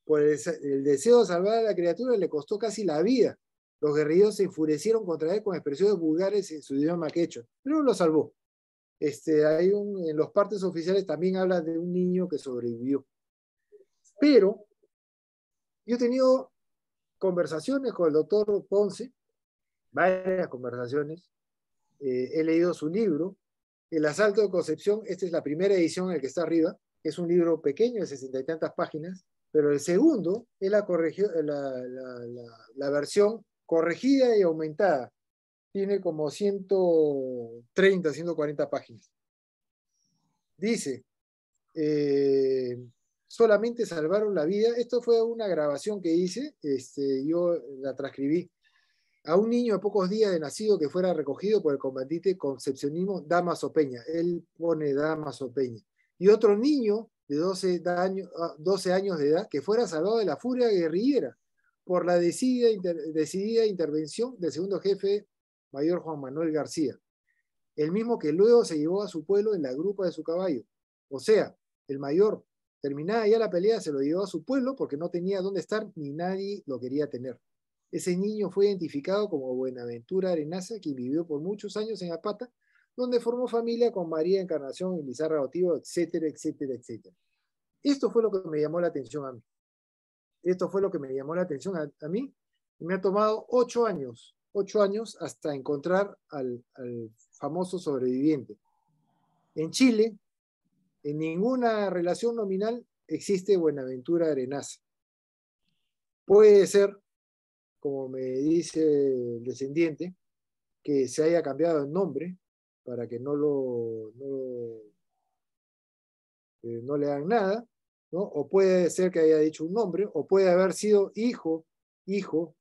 por el deseo de salvar a la criatura, le costó casi la vida. Los guerrilleros se enfurecieron contra él con expresiones vulgares en su idioma quechua, pero lo salvó. En los partes oficiales también habla de un niño que sobrevivió. Pero yo he tenido conversaciones con el doctor Ponce, varias conversaciones, he leído su libro, El asalto de Concepción. Esta es la primera edición, el que está arriba, es un libro pequeño de 60 y tantas páginas, pero el segundo es la versión corregida y aumentada. Tiene como 130, 140 páginas. Dice, solamente salvaron la vida. Esto fue una grabación que hice, yo la transcribí. A un niño de pocos días de nacido que fuera recogido por el combatiente concepcionismo Damaso Peña. Él pone Damaso Peña. Y otro niño de 12 años de edad que fuera salvado de la furia guerrillera por la decidida intervención del segundo jefe mayor Juan Manuel García, el mismo que luego se llevó a su pueblo en la grupa de su caballo. O sea, el mayor, terminada ya la pelea, se lo llevó a su pueblo porque no tenía dónde estar ni nadie lo quería tener. Ese niño fue identificado como Buenaventura Arenaza, quien vivió por muchos años en Apata, donde formó familia con María Encarnación y Lizarra Otivo, etcétera, etcétera, etcétera. Esto fue lo que me llamó la atención a mí. A mí. Y me ha tomado 8 años hasta encontrar al famoso sobreviviente. En Chile, en ninguna relación nominal existe Buenaventura Arenaza. Puede ser, como me dice el descendiente, que se haya cambiado el nombre para que no le hagan nada, ¿no? O puede ser que haya dicho un nombre, o puede haber sido hijo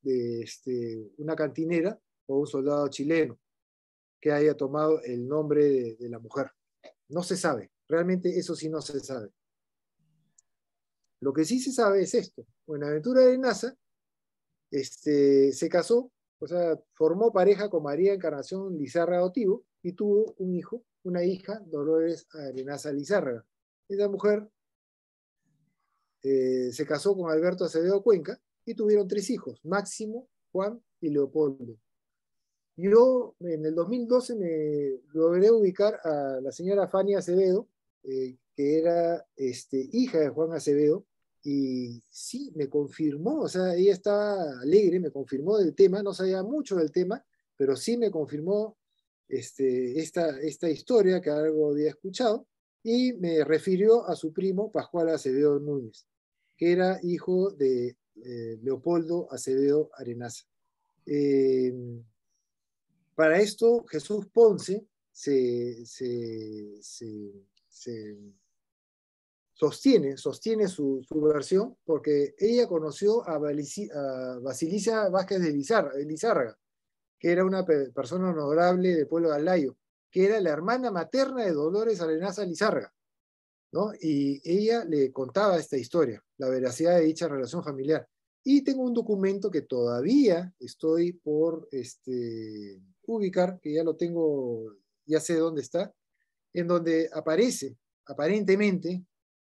de una cantinera o un soldado chileno que haya tomado el nombre de la mujer. No se sabe, realmente eso sí no se sabe. Lo que sí se sabe es esto: Buenaventura Arenaza se casó, o sea, formó pareja con María Encarnación Lizárraga Otivo y tuvo un hijo, una hija, Dolores Arenaza Lizárraga. Esa mujer se casó con Alberto Acevedo Cuenca y tuvieron 3 hijos, Máximo, Juan y Leopoldo. Yo en el 2012 me logré ubicar a la señora Fania Acevedo, que era hija de Juan Acevedo, y sí, me confirmó, o sea, ella estaba alegre, me confirmó del tema, no sabía mucho del tema, pero sí me confirmó esta historia que algo había escuchado, y me refirió a su primo Pascual Acevedo Núñez, que era hijo de Leopoldo Acevedo Arenaza. Para esto, Jesús Ponce sostiene su versión porque ella conoció a Basilisa Vázquez de Lizárraga, que era una persona honorable del pueblo de Alayo, que era la hermana materna de Dolores Arenaza Lizárraga, ¿no? Y ella le contaba esta historia, la veracidad de dicha relación familiar. Y tengo un documento que todavía estoy por ubicar, que ya lo tengo, ya sé dónde está, en donde aparece, aparentemente,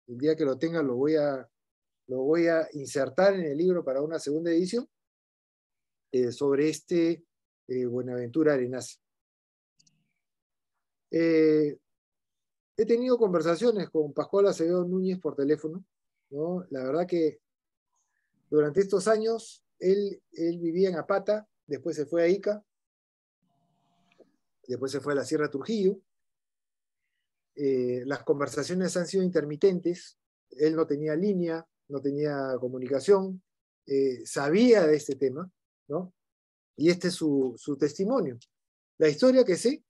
el día que lo tenga lo voy a insertar en el libro para una segunda edición, sobre Buenaventura Arenaza. Eh, He tenido conversaciones con Pascual Acevedo Núñez por teléfono, ¿no? La verdad que durante estos años él vivía en Apata, después se fue a Ica, después se fue a la Sierra Trujillo. Las conversaciones han sido intermitentes, él no tenía línea, no tenía comunicación, sabía de este tema, ¿no? Y este es su testimonio. La historia que sé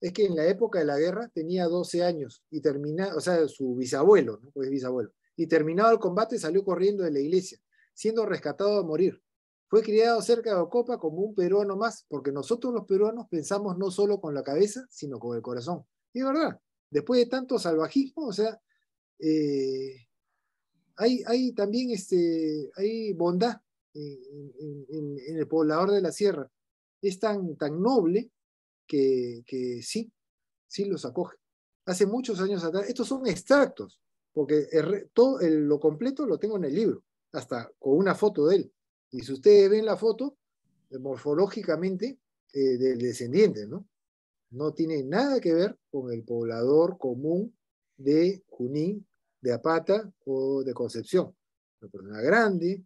es que en la época de la guerra tenía 12 años y terminaba, o sea, su bisabuelo, ¿no? Pues bisabuelo, y terminado el combate salió corriendo de la iglesia, siendo rescatado a morir. Fue criado cerca de Ocopa como un peruano más, porque nosotros los peruanos pensamos no solo con la cabeza, sino con el corazón. Y es verdad, después de tanto salvajismo, o sea, eh, hay también hay bondad en el poblador de la sierra. Es tan noble que sí los acoge. Hace muchos años atrás, estos son extractos, porque lo completo lo tengo en el libro, hasta con una foto de él. Y si ustedes ven la foto, morfológicamente, del descendiente, ¿no? No tiene nada que ver con el poblador común de Junín, de Apata o de Concepción. Una persona grande,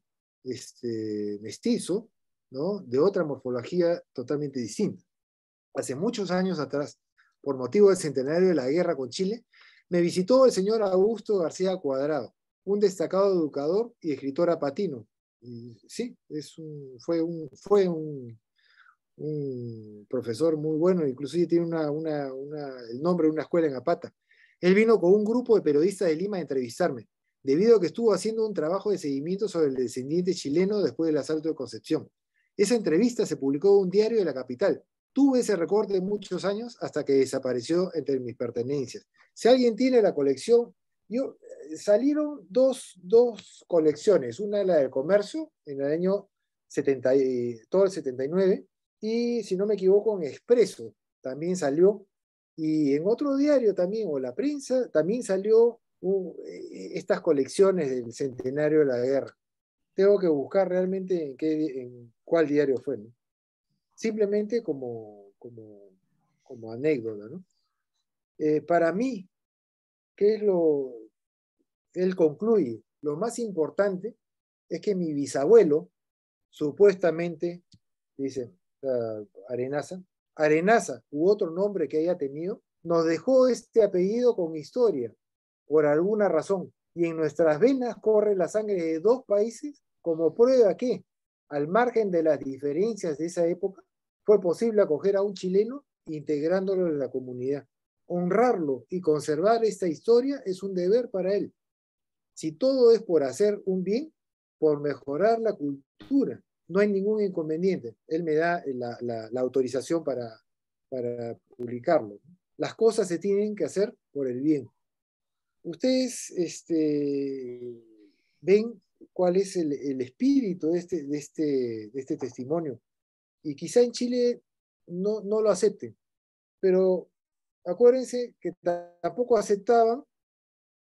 mestizo, ¿no? De otra morfología totalmente distinta. Hace muchos años atrás, por motivo del centenario de la guerra con Chile, me visitó el señor Augusto García Cuadrado, un destacado educador y escritor apatino. Y sí, fue un profesor muy bueno, inclusive tiene el nombre de una escuela en Apata. Él vino con un grupo de periodistas de Lima a entrevistarme, debido a que estuvo haciendo un trabajo de seguimiento sobre el descendiente chileno después del asalto de Concepción. Esa entrevista se publicó en un diario de la capital. Tuve ese recorte de muchos años hasta que desapareció entre mis pertenencias. Si alguien tiene la colección, salieron dos colecciones, una la del comercio en el año 70, todo el 79, y si no me equivoco en Expreso también salió, y en otro diario también, o La Prensa, también salió estas colecciones del centenario de la guerra. Tengo que buscar realmente en cuál diario fue, ¿no? Simplemente como anécdota, ¿no? Para mí, ¿qué es él concluye? Lo más importante es que mi bisabuelo, supuestamente, dice Arenaza, Arenaza u otro nombre que haya tenido, nos dejó este apellido con historia, por alguna razón, y en nuestras venas corre la sangre de dos países como prueba que, al margen de las diferencias de esa época, fue posible acoger a un chileno integrándolo en la comunidad. Honrarlo y conservar esta historia es un deber para él. Si todo es por hacer un bien, por mejorar la cultura, no hay ningún inconveniente. Él me da la autorización para publicarlo. Las cosas se tienen que hacer por el bien. Ustedes ven cuál es el espíritu de este testimonio. Y quizá en Chile no lo acepten, pero acuérdense que tampoco aceptaban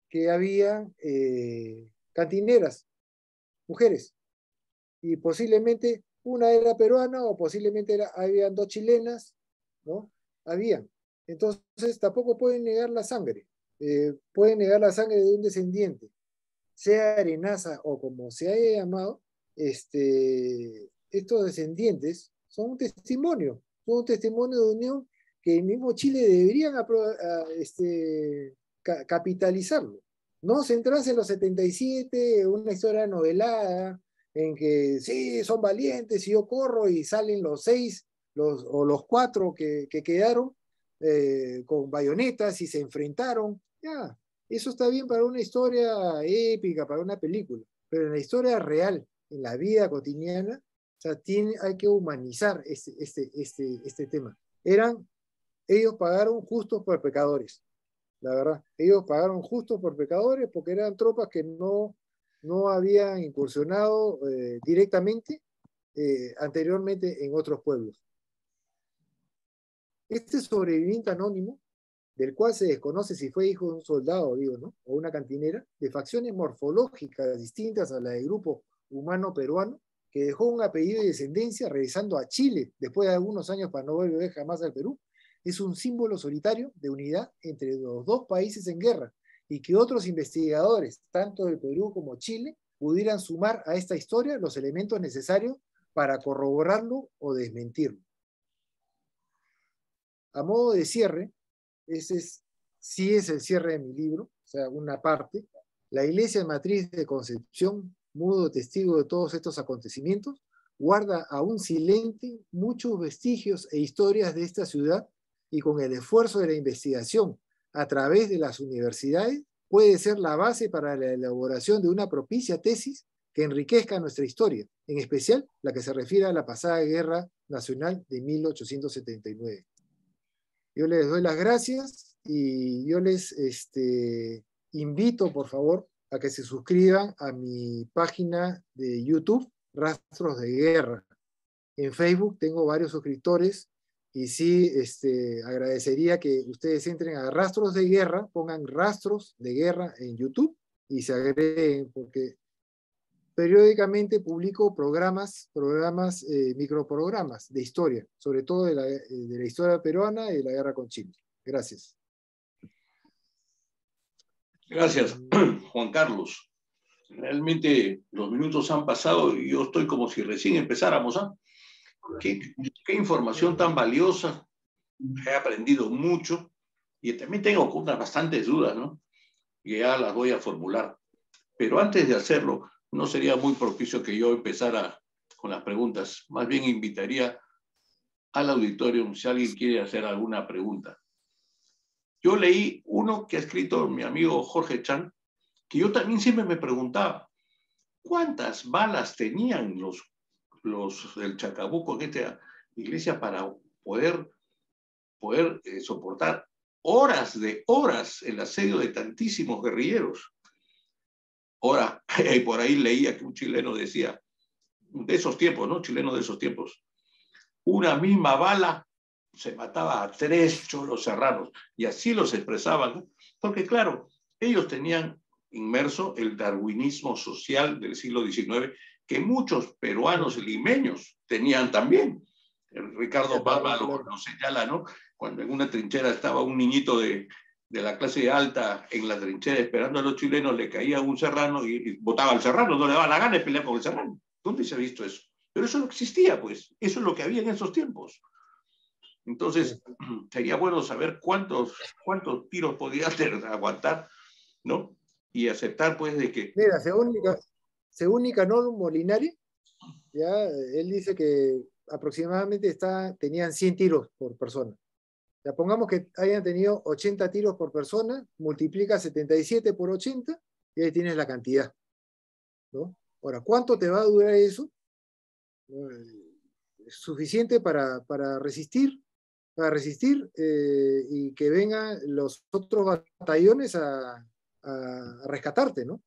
que había cantineras, mujeres, y posiblemente una era peruana o posiblemente habían dos chilenas, ¿no? Habían. Entonces tampoco pueden negar la sangre, pueden negar la sangre de un descendiente, sea Arenaza o como se haya llamado, estos descendientes son un testimonio de unión que el mismo Chile deberían capitalizarlo. No centrarse en los 77, una historia novelada, en que sí, son valientes y yo corro y salen los 6 o los 4 que quedaron con bayonetas y se enfrentaron. Ya, eso está bien para una historia épica, para una película, pero en la historia real, en la vida cotidiana, o sea, hay que humanizar este tema. Ellos pagaron justos por pecadores, la verdad. Ellos pagaron justos por pecadores porque eran tropas que no habían incursionado directamente anteriormente en otros pueblos. Este sobreviviente anónimo, del cual se desconoce si fue hijo de un soldado, digo, ¿no? O una cantinera, de facciones morfológicas distintas a la del grupo humano peruano, que dejó un apellido y descendencia regresando a Chile después de algunos años para no volver jamás al Perú, es un símbolo solitario de unidad entre los dos países en guerra y que otros investigadores, tanto del Perú como Chile, pudieran sumar a esta historia los elementos necesarios para corroborarlo o desmentirlo. A modo de cierre, sí es el cierre de mi libro, o sea, una parte. La Iglesia Matriz de Concepción, mudo testigo de todos estos acontecimientos, guarda aún silente muchos vestigios e historias de esta ciudad y con el esfuerzo de la investigación a través de las universidades puede ser la base para la elaboración de una propicia tesis que enriquezca nuestra historia, en especial la que se refiere a la pasada Guerra Nacional de 1879. Yo les doy las gracias y yo les invito, por favor, a que se suscriban a mi página de YouTube, Rastros de Guerra. En Facebook tengo varios suscriptores y sí agradecería que ustedes entren a Rastros de Guerra, pongan Rastros de Guerra en YouTube y se agreguen, porque periódicamente publico microprogramas de historia, sobre todo de la historia peruana y de la guerra con Chile. Gracias. Gracias, Juan Carlos. Realmente los minutos han pasado y yo estoy como si recién empezáramos. ¿Ah? Qué información tan valiosa. He aprendido mucho y también tengo unas bastantes dudas, ¿no? Y ya las voy a formular. Pero antes de hacerlo, no sería muy propicio que yo empezara con las preguntas. Más bien invitaría al auditorio si alguien quiere hacer alguna pregunta. Yo leí uno que ha escrito mi amigo Jorge Chan, que yo también siempre me preguntaba, ¿cuántas balas tenían los del Chacabuco en esta iglesia para poder soportar horas de horas el asedio de tantísimos guerrilleros? Ahora, por ahí leía que un chileno decía, de esos tiempos, ¿no? Chileno de esos tiempos, una misma bala se mataba a 3 cholos serranos, y así los expresaban, ¿no? Porque claro, ellos tenían inmerso el darwinismo social del siglo XIX, que muchos peruanos limeños tenían también. Ricardo Palma lo señala, ¿no? Cuando en una trinchera estaba un niñito de la clase alta en la trinchera esperando a los chilenos, le caía un serrano y botaba al serrano, no le daba la gana de pelear con el serrano. ¿Dónde se ha visto eso? Pero eso no existía, pues. Eso es lo que había en esos tiempos. Entonces, sería bueno saber cuántos tiros podía aguantar, ¿no? Y aceptar, pues, de que... Mira, según Nicanor Molinari, ya, él dice que aproximadamente tenían 100 tiros por persona. Ya pongamos que hayan tenido 80 tiros por persona, multiplica 77 por 80 y ahí tienes la cantidad, ¿no? Ahora, ¿cuánto te va a durar eso? Es suficiente para resistir y que vengan los otros batallones a rescatarte, ¿no?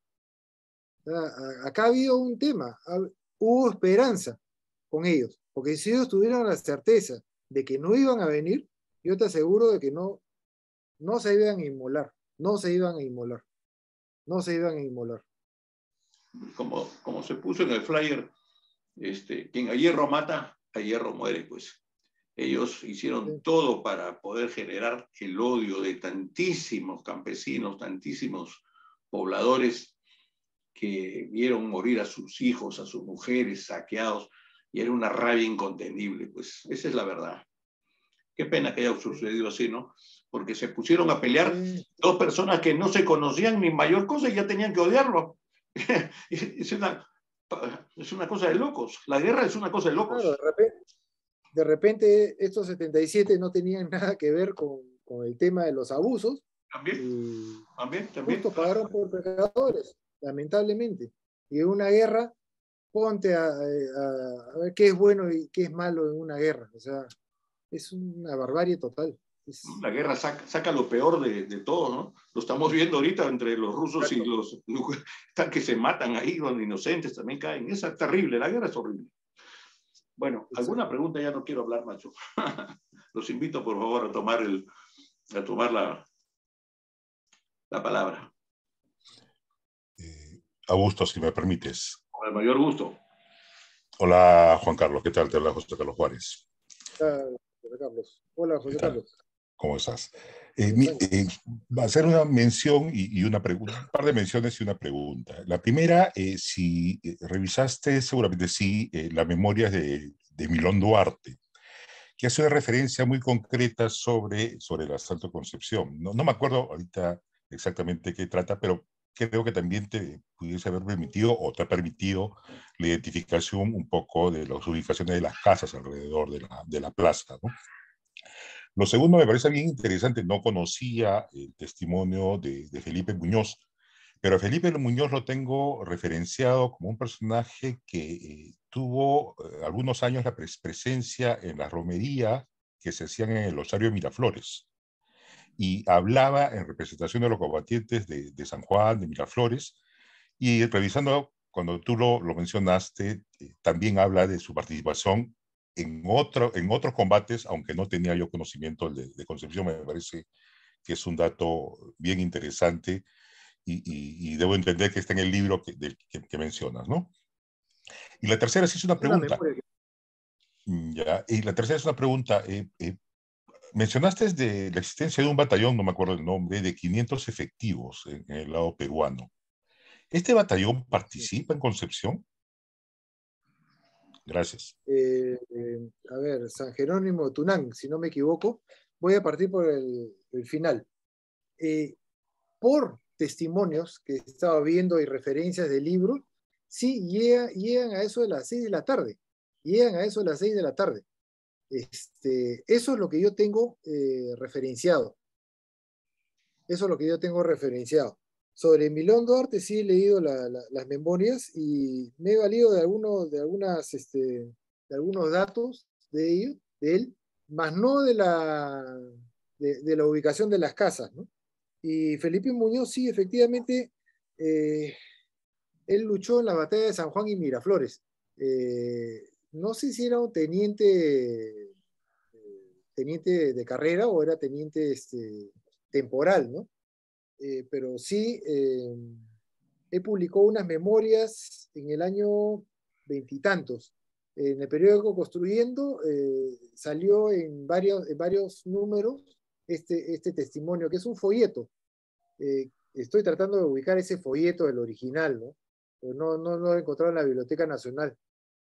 Acá ha habido un tema, hubo esperanza con ellos, porque si ellos tuvieran la certeza de que no iban a venir, yo te aseguro de que no se iban a inmolar, no se iban a inmolar. Como se puso en el flyer, quien a hierro mata, a hierro muere, pues. Ellos hicieron todo para poder generar el odio de tantísimos campesinos, tantísimos pobladores que vieron morir a sus hijos, a sus mujeres saqueados, y era una rabia incontenible, pues esa es la verdad. Qué pena que haya sucedido así, ¿no? Porque se pusieron a pelear dos personas que no se conocían ni mayor cosa y ya tenían que odiarlo. Es una cosa de locos. La guerra es una cosa de locos. Claro, de repente estos 77 no tenían nada que ver con el tema de los abusos. También. Justo pagaron por pecadores, lamentablemente. Y en una guerra, ponte a ver qué es bueno y qué es malo en una guerra. O sea, es una barbarie total. La guerra saca lo peor de todo, ¿no? Lo estamos viendo ahorita entre los rusos y los que se matan ahí, donde inocentes también caen. Es terrible, la guerra es horrible. Bueno, alguna pregunta, ya no quiero hablar, macho. Los invito, por favor, a tomar la palabra. Augusto, si me permites. Con el mayor gusto. Hola, Juan Carlos, ¿qué tal? Te habla José Carlos Juárez. Hola, José Carlos. ¿Cómo estás? Bueno, Va a ser una mención y una pregunta, un par de menciones y una pregunta. La primera, si revisaste, seguramente sí, las memorias de Milón Duarte, que hace una referencia muy concreta sobre el asalto de Concepción. No me acuerdo ahorita exactamente qué trata, pero creo que también te pudiese haber permitido o te ha permitido la identificación un poco de las ubicaciones de las casas alrededor de la plaza, ¿no? Lo segundo me parece bien interesante, no conocía el testimonio de Felipe Muñoz, pero a Felipe Muñoz lo tengo referenciado como un personaje que tuvo algunos años la presencia en la romería que se hacían en el Osario de Miraflores y hablaba en representación de los combatientes de San Juan, de Miraflores, y revisando, cuando tú lo mencionaste, también habla de su participación en otros combates, aunque no tenía yo conocimiento de Concepción. Me parece que es un dato bien interesante y debo entender que está en el libro que mencionas, ¿no? Y la tercera sí es una una pregunta. memoria. Ya, y la tercera es una pregunta. Mencionaste de la existencia de un batallón, no me acuerdo el nombre, de 500 efectivos en el lado peruano. ¿Este batallón participa en Concepción? Gracias. A ver, San Jerónimo de Tunán, si no me equivoco, voy a partir por el final. Por testimonios que estaba viendo y referencias del libro, sí llegan a eso de las 6 de la tarde. Llegan a eso de las 6 de la tarde. Eso es lo que yo tengo referenciado. Eso es lo que yo tengo referenciado. Sobre Milón Duarte sí he leído las memorias y me he valido de algunos datos de él, más no de la ubicación de las casas, ¿no? Y Felipe Muñoz sí, efectivamente, eh, él luchó en la batalla de San Juan y Miraflores. No sé si era un teniente de carrera o era teniente temporal, ¿no? Pero sí, él publicó unas memorias en el año veintitantos. En el periódico Construyendo salió en varios números este testimonio, que es un folleto. Estoy tratando de ubicar ese folleto del original, ¿no? Pero no lo he encontrado en la Biblioteca Nacional.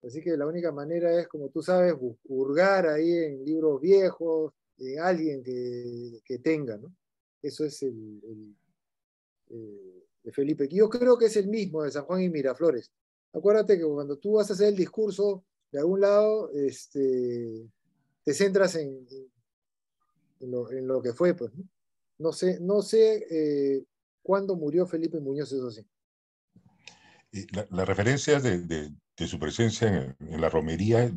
Así que la única manera es, como tú sabes, hurgar ahí en libros viejos, de alguien que tenga, ¿no? Eso es de Felipe, que yo creo que es el mismo de San Juan y Miraflores. Acuérdate que cuando tú vas a hacer el discurso de algún lado, te centras en lo que fue, pues, ¿no? No sé cuándo murió Felipe Muñoz, eso sí. Las referencias de su presencia en la romería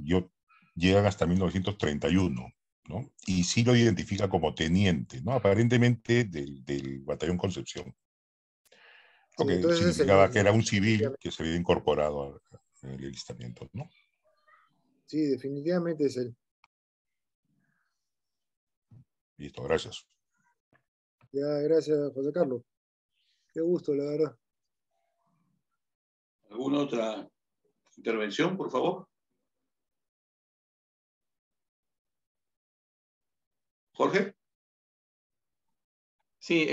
llegan hasta 1931, ¿no? Y sí lo identifica como teniente, ¿no? Aparentemente del Batallón Concepción. Lo Sí, que entonces es el significaba que mismo. era un civil que se había incorporado en el alistamiento, ¿no? Sí, definitivamente es él. Listo, gracias. Ya, gracias, José Carlos. Qué gusto, la verdad. ¿Alguna otra intervención, por favor? Jorge. Sí,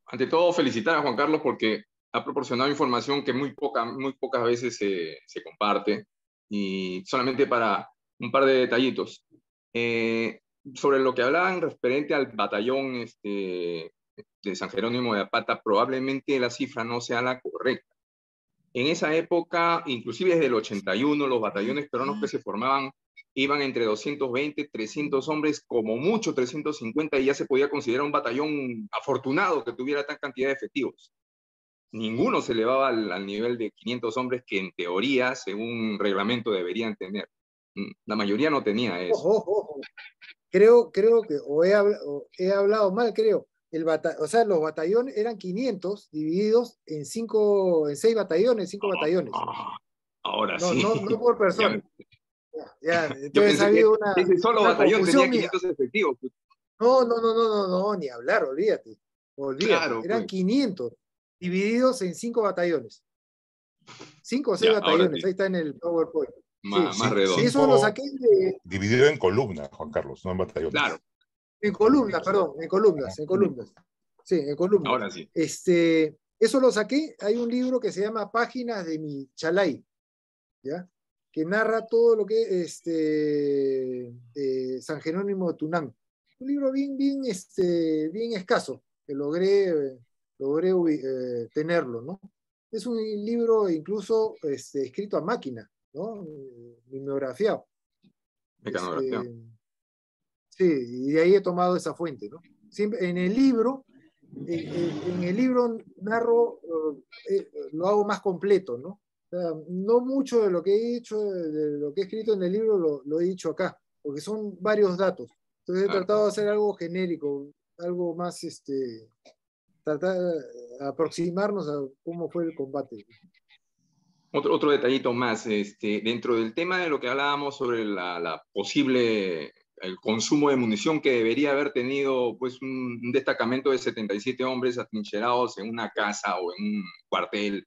ante todo felicitar a Juan Carlos porque ha proporcionado información que muy pocas veces se comparte, y solamente para un par de detallitos. Sobre lo que hablaban referente al batallón de San Jerónimo de Apata, probablemente la cifra no sea la correcta. En esa época, inclusive desde el 81, los batallones peruanos que se formaban iban entre 220, 300 hombres, como mucho 350, y ya se podía considerar un batallón afortunado que tuviera tan cantidad de efectivos. Ninguno se elevaba al nivel de 500 hombres que en teoría, según reglamento, deberían tener. La mayoría no tenía eso. Ojo, ojo, ojo. Creo que, o he hablado mal, creo. O sea, los batallones eran 500 divididos en 6 batallones, 5 batallones. Ahora No, sí. no por persona. Ya, Yo entonces ha pensé que habido ese solo una batallón tenía confusión mía. 500 efectivos. No, ni hablar, olvídate. Olvídate. Claro, Eran pues. 500 divididos en 5 batallones. 5 o 6 Ya, ahora batallones, sí. ahí está en el PowerPoint. Sí, Más Sí, redondo. eso lo saqué de. dividido en columnas, Juan Carlos, no en batallones. Claro. En columnas, perdón, en columnas, en columnas. Sí, en columnas. Ahora sí. Eso lo saqué. Hay un libro que se llama Páginas de mi Chalay, ¿ya? Que narra todo lo que es San Jerónimo de Tunán. Un libro bien escaso, que logré tenerlo, ¿no? Es un libro incluso escrito a máquina, ¿no? Mimeografiado. Mecanografía. Sí, y de ahí he tomado esa fuente, ¿no? Siempre, en el libro narro, lo hago más completo, ¿no? O sea, no mucho de lo que he hecho, de lo que he escrito en el libro, lo he dicho acá, porque son varios datos. Entonces he tratado de hacer algo genérico, algo más, tratar de aproximarnos a cómo fue el combate. Otro detallito más, dentro del tema de lo que hablábamos sobre la posible, el consumo de munición que debería haber tenido pues, un destacamento de 77 hombres atrincherados en una casa o en un cuartel,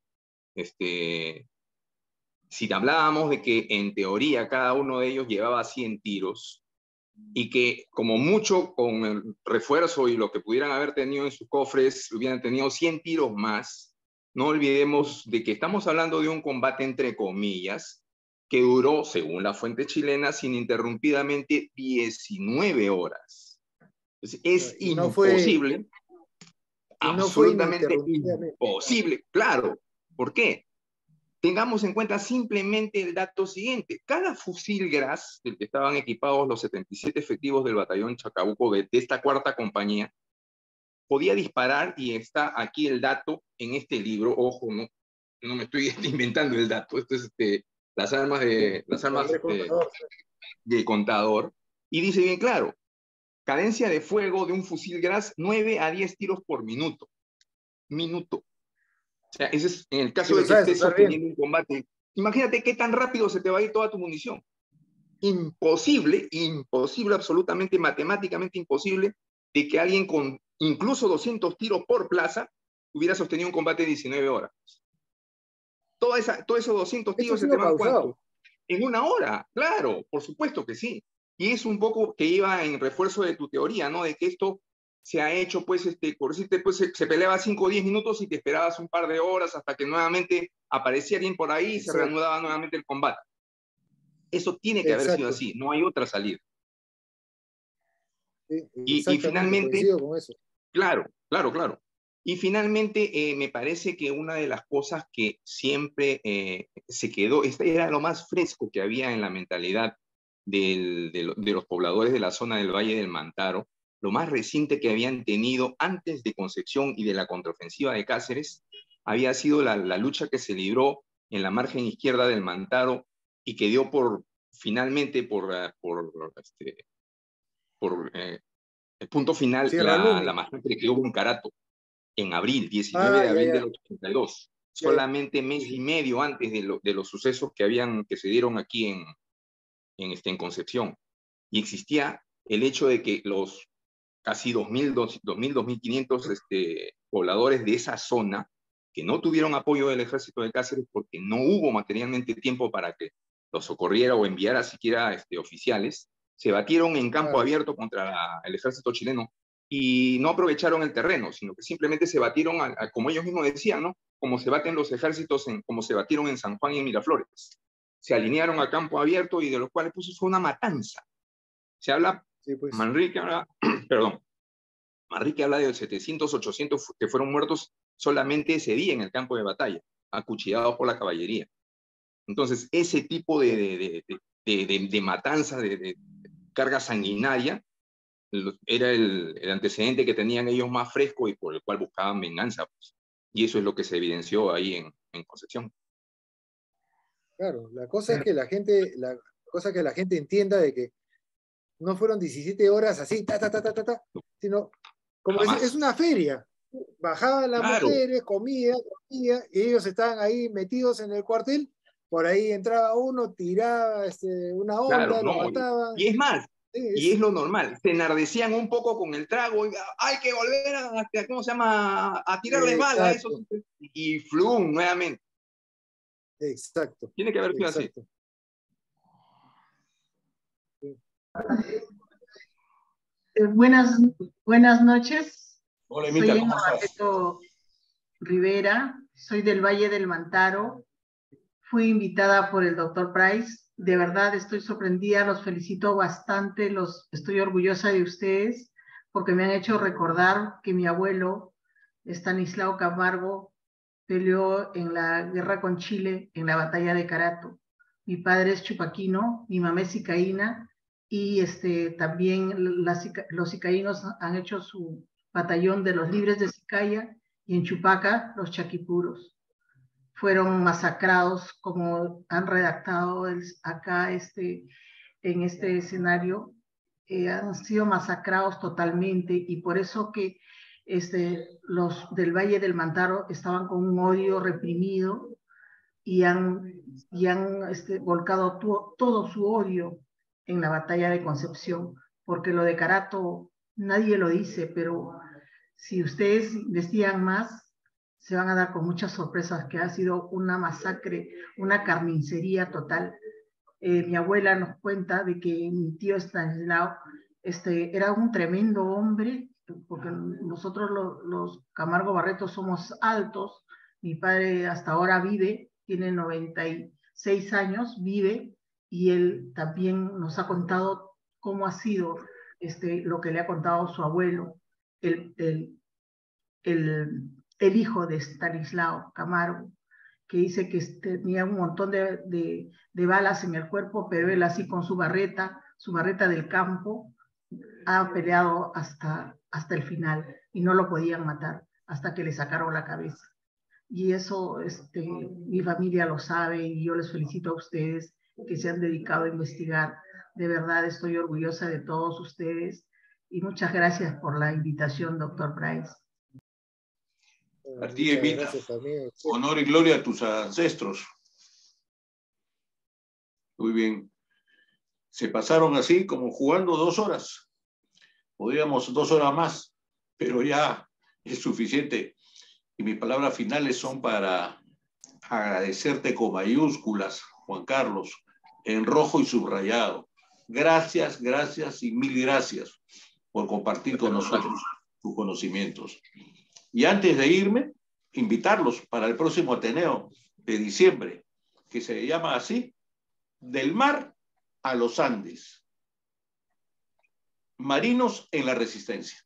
si hablábamos de que en teoría cada uno de ellos llevaba 100 tiros y que como mucho con el refuerzo y lo que pudieran haber tenido en sus cofres hubieran tenido 100 tiros más, no olvidemos de que estamos hablando de un combate entre comillas que duró, según las fuentes chilenas, ininterrumpidamente 19 horas. Entonces, es Y no fue, imposible, y no fue absolutamente ininterrumpidamente. imposible. Claro, ¿por qué? Tengamos en cuenta simplemente el dato siguiente. Cada fusil Gras, del que estaban equipados los 77 efectivos del batallón Chacabuco de esta cuarta compañía, podía disparar, y está aquí el dato en este libro, ojo, no me estoy inventando el dato, esto es las armas de contador, y dice bien claro, cadencia de fuego de un fusil Gras 9 a 10 tiros por minuto. O sea, ese es en el caso de que estés sosteniendo un combate. Imagínate qué tan rápido se te va a ir toda tu munición. Imposible, absolutamente matemáticamente imposible, de que alguien con incluso 200 tiros por plaza hubiera sostenido un combate de 19 horas. Todos esos 200 tiros se te van ¿cuánto? En una hora, claro, por supuesto que sí. Y es un poco que iba en refuerzo de tu teoría, ¿no? De que esto se ha hecho, pues, por decirte, pues, se peleaba 5 o 10 minutos y te esperabas un par de horas hasta que nuevamente aparecía alguien por ahí y se reanudaba nuevamente el combate. Eso tiene que haber sido así, no hay otra salida. Y finalmente, coincido con eso. Claro. Y finalmente, me parece que una de las cosas que siempre se quedó, era lo más fresco que había en la mentalidad de los pobladores de la zona del Valle del Mantaro, lo más reciente que habían tenido antes de Concepción y de la contraofensiva de Cáceres, había sido la lucha que se libró en la margen izquierda del Mantaro y que dio finalmente por el punto final la masacre que hubo en Carato en abril, 19 de abril del 82, solamente mes y medio antes de los sucesos que se dieron aquí en Concepción. Y existía el hecho de que los casi 2.500 pobladores de esa zona, que no tuvieron apoyo del ejército de Cáceres porque no hubo materialmente tiempo para que los socorriera o enviara siquiera oficiales, se batieron en campo abierto contra el ejército chileno y no aprovecharon el terreno, sino que simplemente se batieron, como ellos mismos decían, ¿no? Como se baten los ejércitos, como se batieron en San Juan y en Miraflores. Se alinearon a campo abierto y de los cuales fue una matanza. Se habla, Manrique habla, perdón, Manrique habla de 700, 800 que fueron muertos solamente ese día en el campo de batalla, acuchillados por la caballería. Entonces, ese tipo de matanza, de carga sanguinaria, era el antecedente que tenían ellos más fresco y por el cual buscaban venganza. Pues. Y eso es lo que se evidenció ahí en Concepción. Claro, la cosa es que la gente entienda de que no fueron 17 horas así, sino como es una feria. Bajaban las mujeres, comían, y ellos estaban ahí metidos en el cuartel, por ahí entraba uno, tiraba una onda, lo mataban. Y es más, y es lo normal, se enardecían un poco con el trago, y hay que volver a tirarle bala a esos, y flum, nuevamente. Exacto. Tiene que haber sido así. Buenas noches. Hola, Soy Emita, Emma ¿cómo estás? Barreto Rivera, soy del Valle del Mantaro. Fui invitada por el doctor Price. De verdad estoy sorprendida, los felicito bastante, estoy orgullosa de ustedes porque me han hecho recordar que mi abuelo, Estanislao Camargo, peleó en la guerra con Chile, en la batalla de Carato. Mi padre es chupaquino, mi mamá es sicaína, y también los sicaínos han hecho su batallón de los libres de Sicaya, y en Chupaca los chaquipuros. Fueron masacrados, como han redactado acá en este escenario, han sido masacrados totalmente, y por eso que los del Valle del Mantaro estaban con un odio reprimido y han volcado todo su odio en la batalla de Concepción, porque lo de Carato nadie lo dice, pero si ustedes investigan más, se van a dar con muchas sorpresas, que ha sido una masacre, una carnicería total. Mi abuela nos cuenta de que mi tío Estanislao era un tremendo hombre, porque nosotros los Camargo Barreto somos altos. Mi padre hasta ahora vive, tiene 96 años, vive, y él también nos ha contado cómo ha sido lo que le ha contado su abuelo, el, el, el hijo de Estanislao Camargo, que dice que tenía un montón de balas en el cuerpo, pero él así con su barreta del campo, ha peleado hasta el final y no lo podían matar hasta que le sacaron la cabeza. Y eso mi familia lo sabe, y yo les felicito a ustedes que se han dedicado a investigar. De verdad estoy orgullosa de todos ustedes, y muchas gracias por la invitación, doctor Price. A ti, Emita, gracias también. honor y gloria a tus ancestros. Muy bien. Se pasaron así como jugando 2 horas. Podríamos 2 horas más, pero ya es suficiente. Y mis palabras finales son para agradecerte con mayúsculas, Juan Carlos, en rojo y subrayado. Gracias, gracias y mil gracias por compartir con nosotros tus conocimientos. Y antes de irme, invitarlos para el próximo Ateneo de diciembre, que se llama así, Del Mar a los Andes. Marinos en la Resistencia.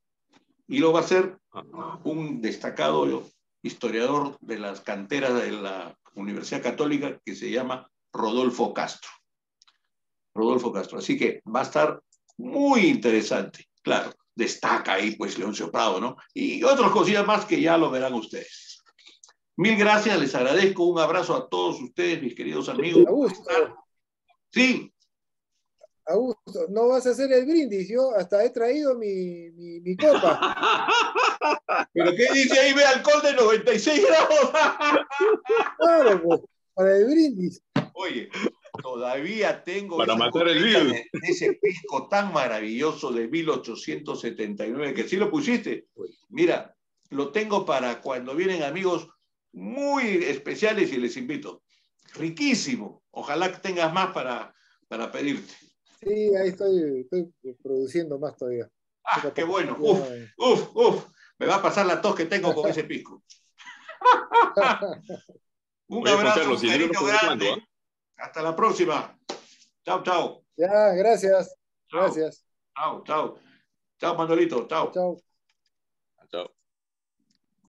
Y lo va a hacer un destacado historiador de las canteras de la Universidad Católica que se llama Rodolfo Castro. Rodolfo Castro. Así que va a estar muy interesante. Claro, destaca ahí pues Leoncio Prado, ¿no? Y otras cosillas más que ya lo verán ustedes. Mil gracias, les agradezco. Un abrazo a todos ustedes, mis queridos amigos. Augusto, sí. Augusto, no vas a hacer el brindis, yo hasta he traído mi copa. ¿Pero qué dice ahí? Ve alcohol de 96 grados. Claro, pues, para el brindis. Oye, todavía tengo para esa matar el botella virus. de ese pisco tan maravilloso de 1879, que sí lo pusiste. Mira, lo tengo para cuando vienen amigos muy especiales y les invito. Riquísimo. Ojalá que tengas más para pedirte. Sí, ahí estoy produciendo más todavía. Ah, qué bueno. Uf. Me va a pasar la tos que tengo con ese pisco. Un Oye, abrazo, Carlos, un cariño grande. ¿cuándo, Hasta la próxima. Chao, chao. Ya, gracias. Chao. Gracias. Chao, chao. Chao, Manuelito. Chao. Chao. Chao.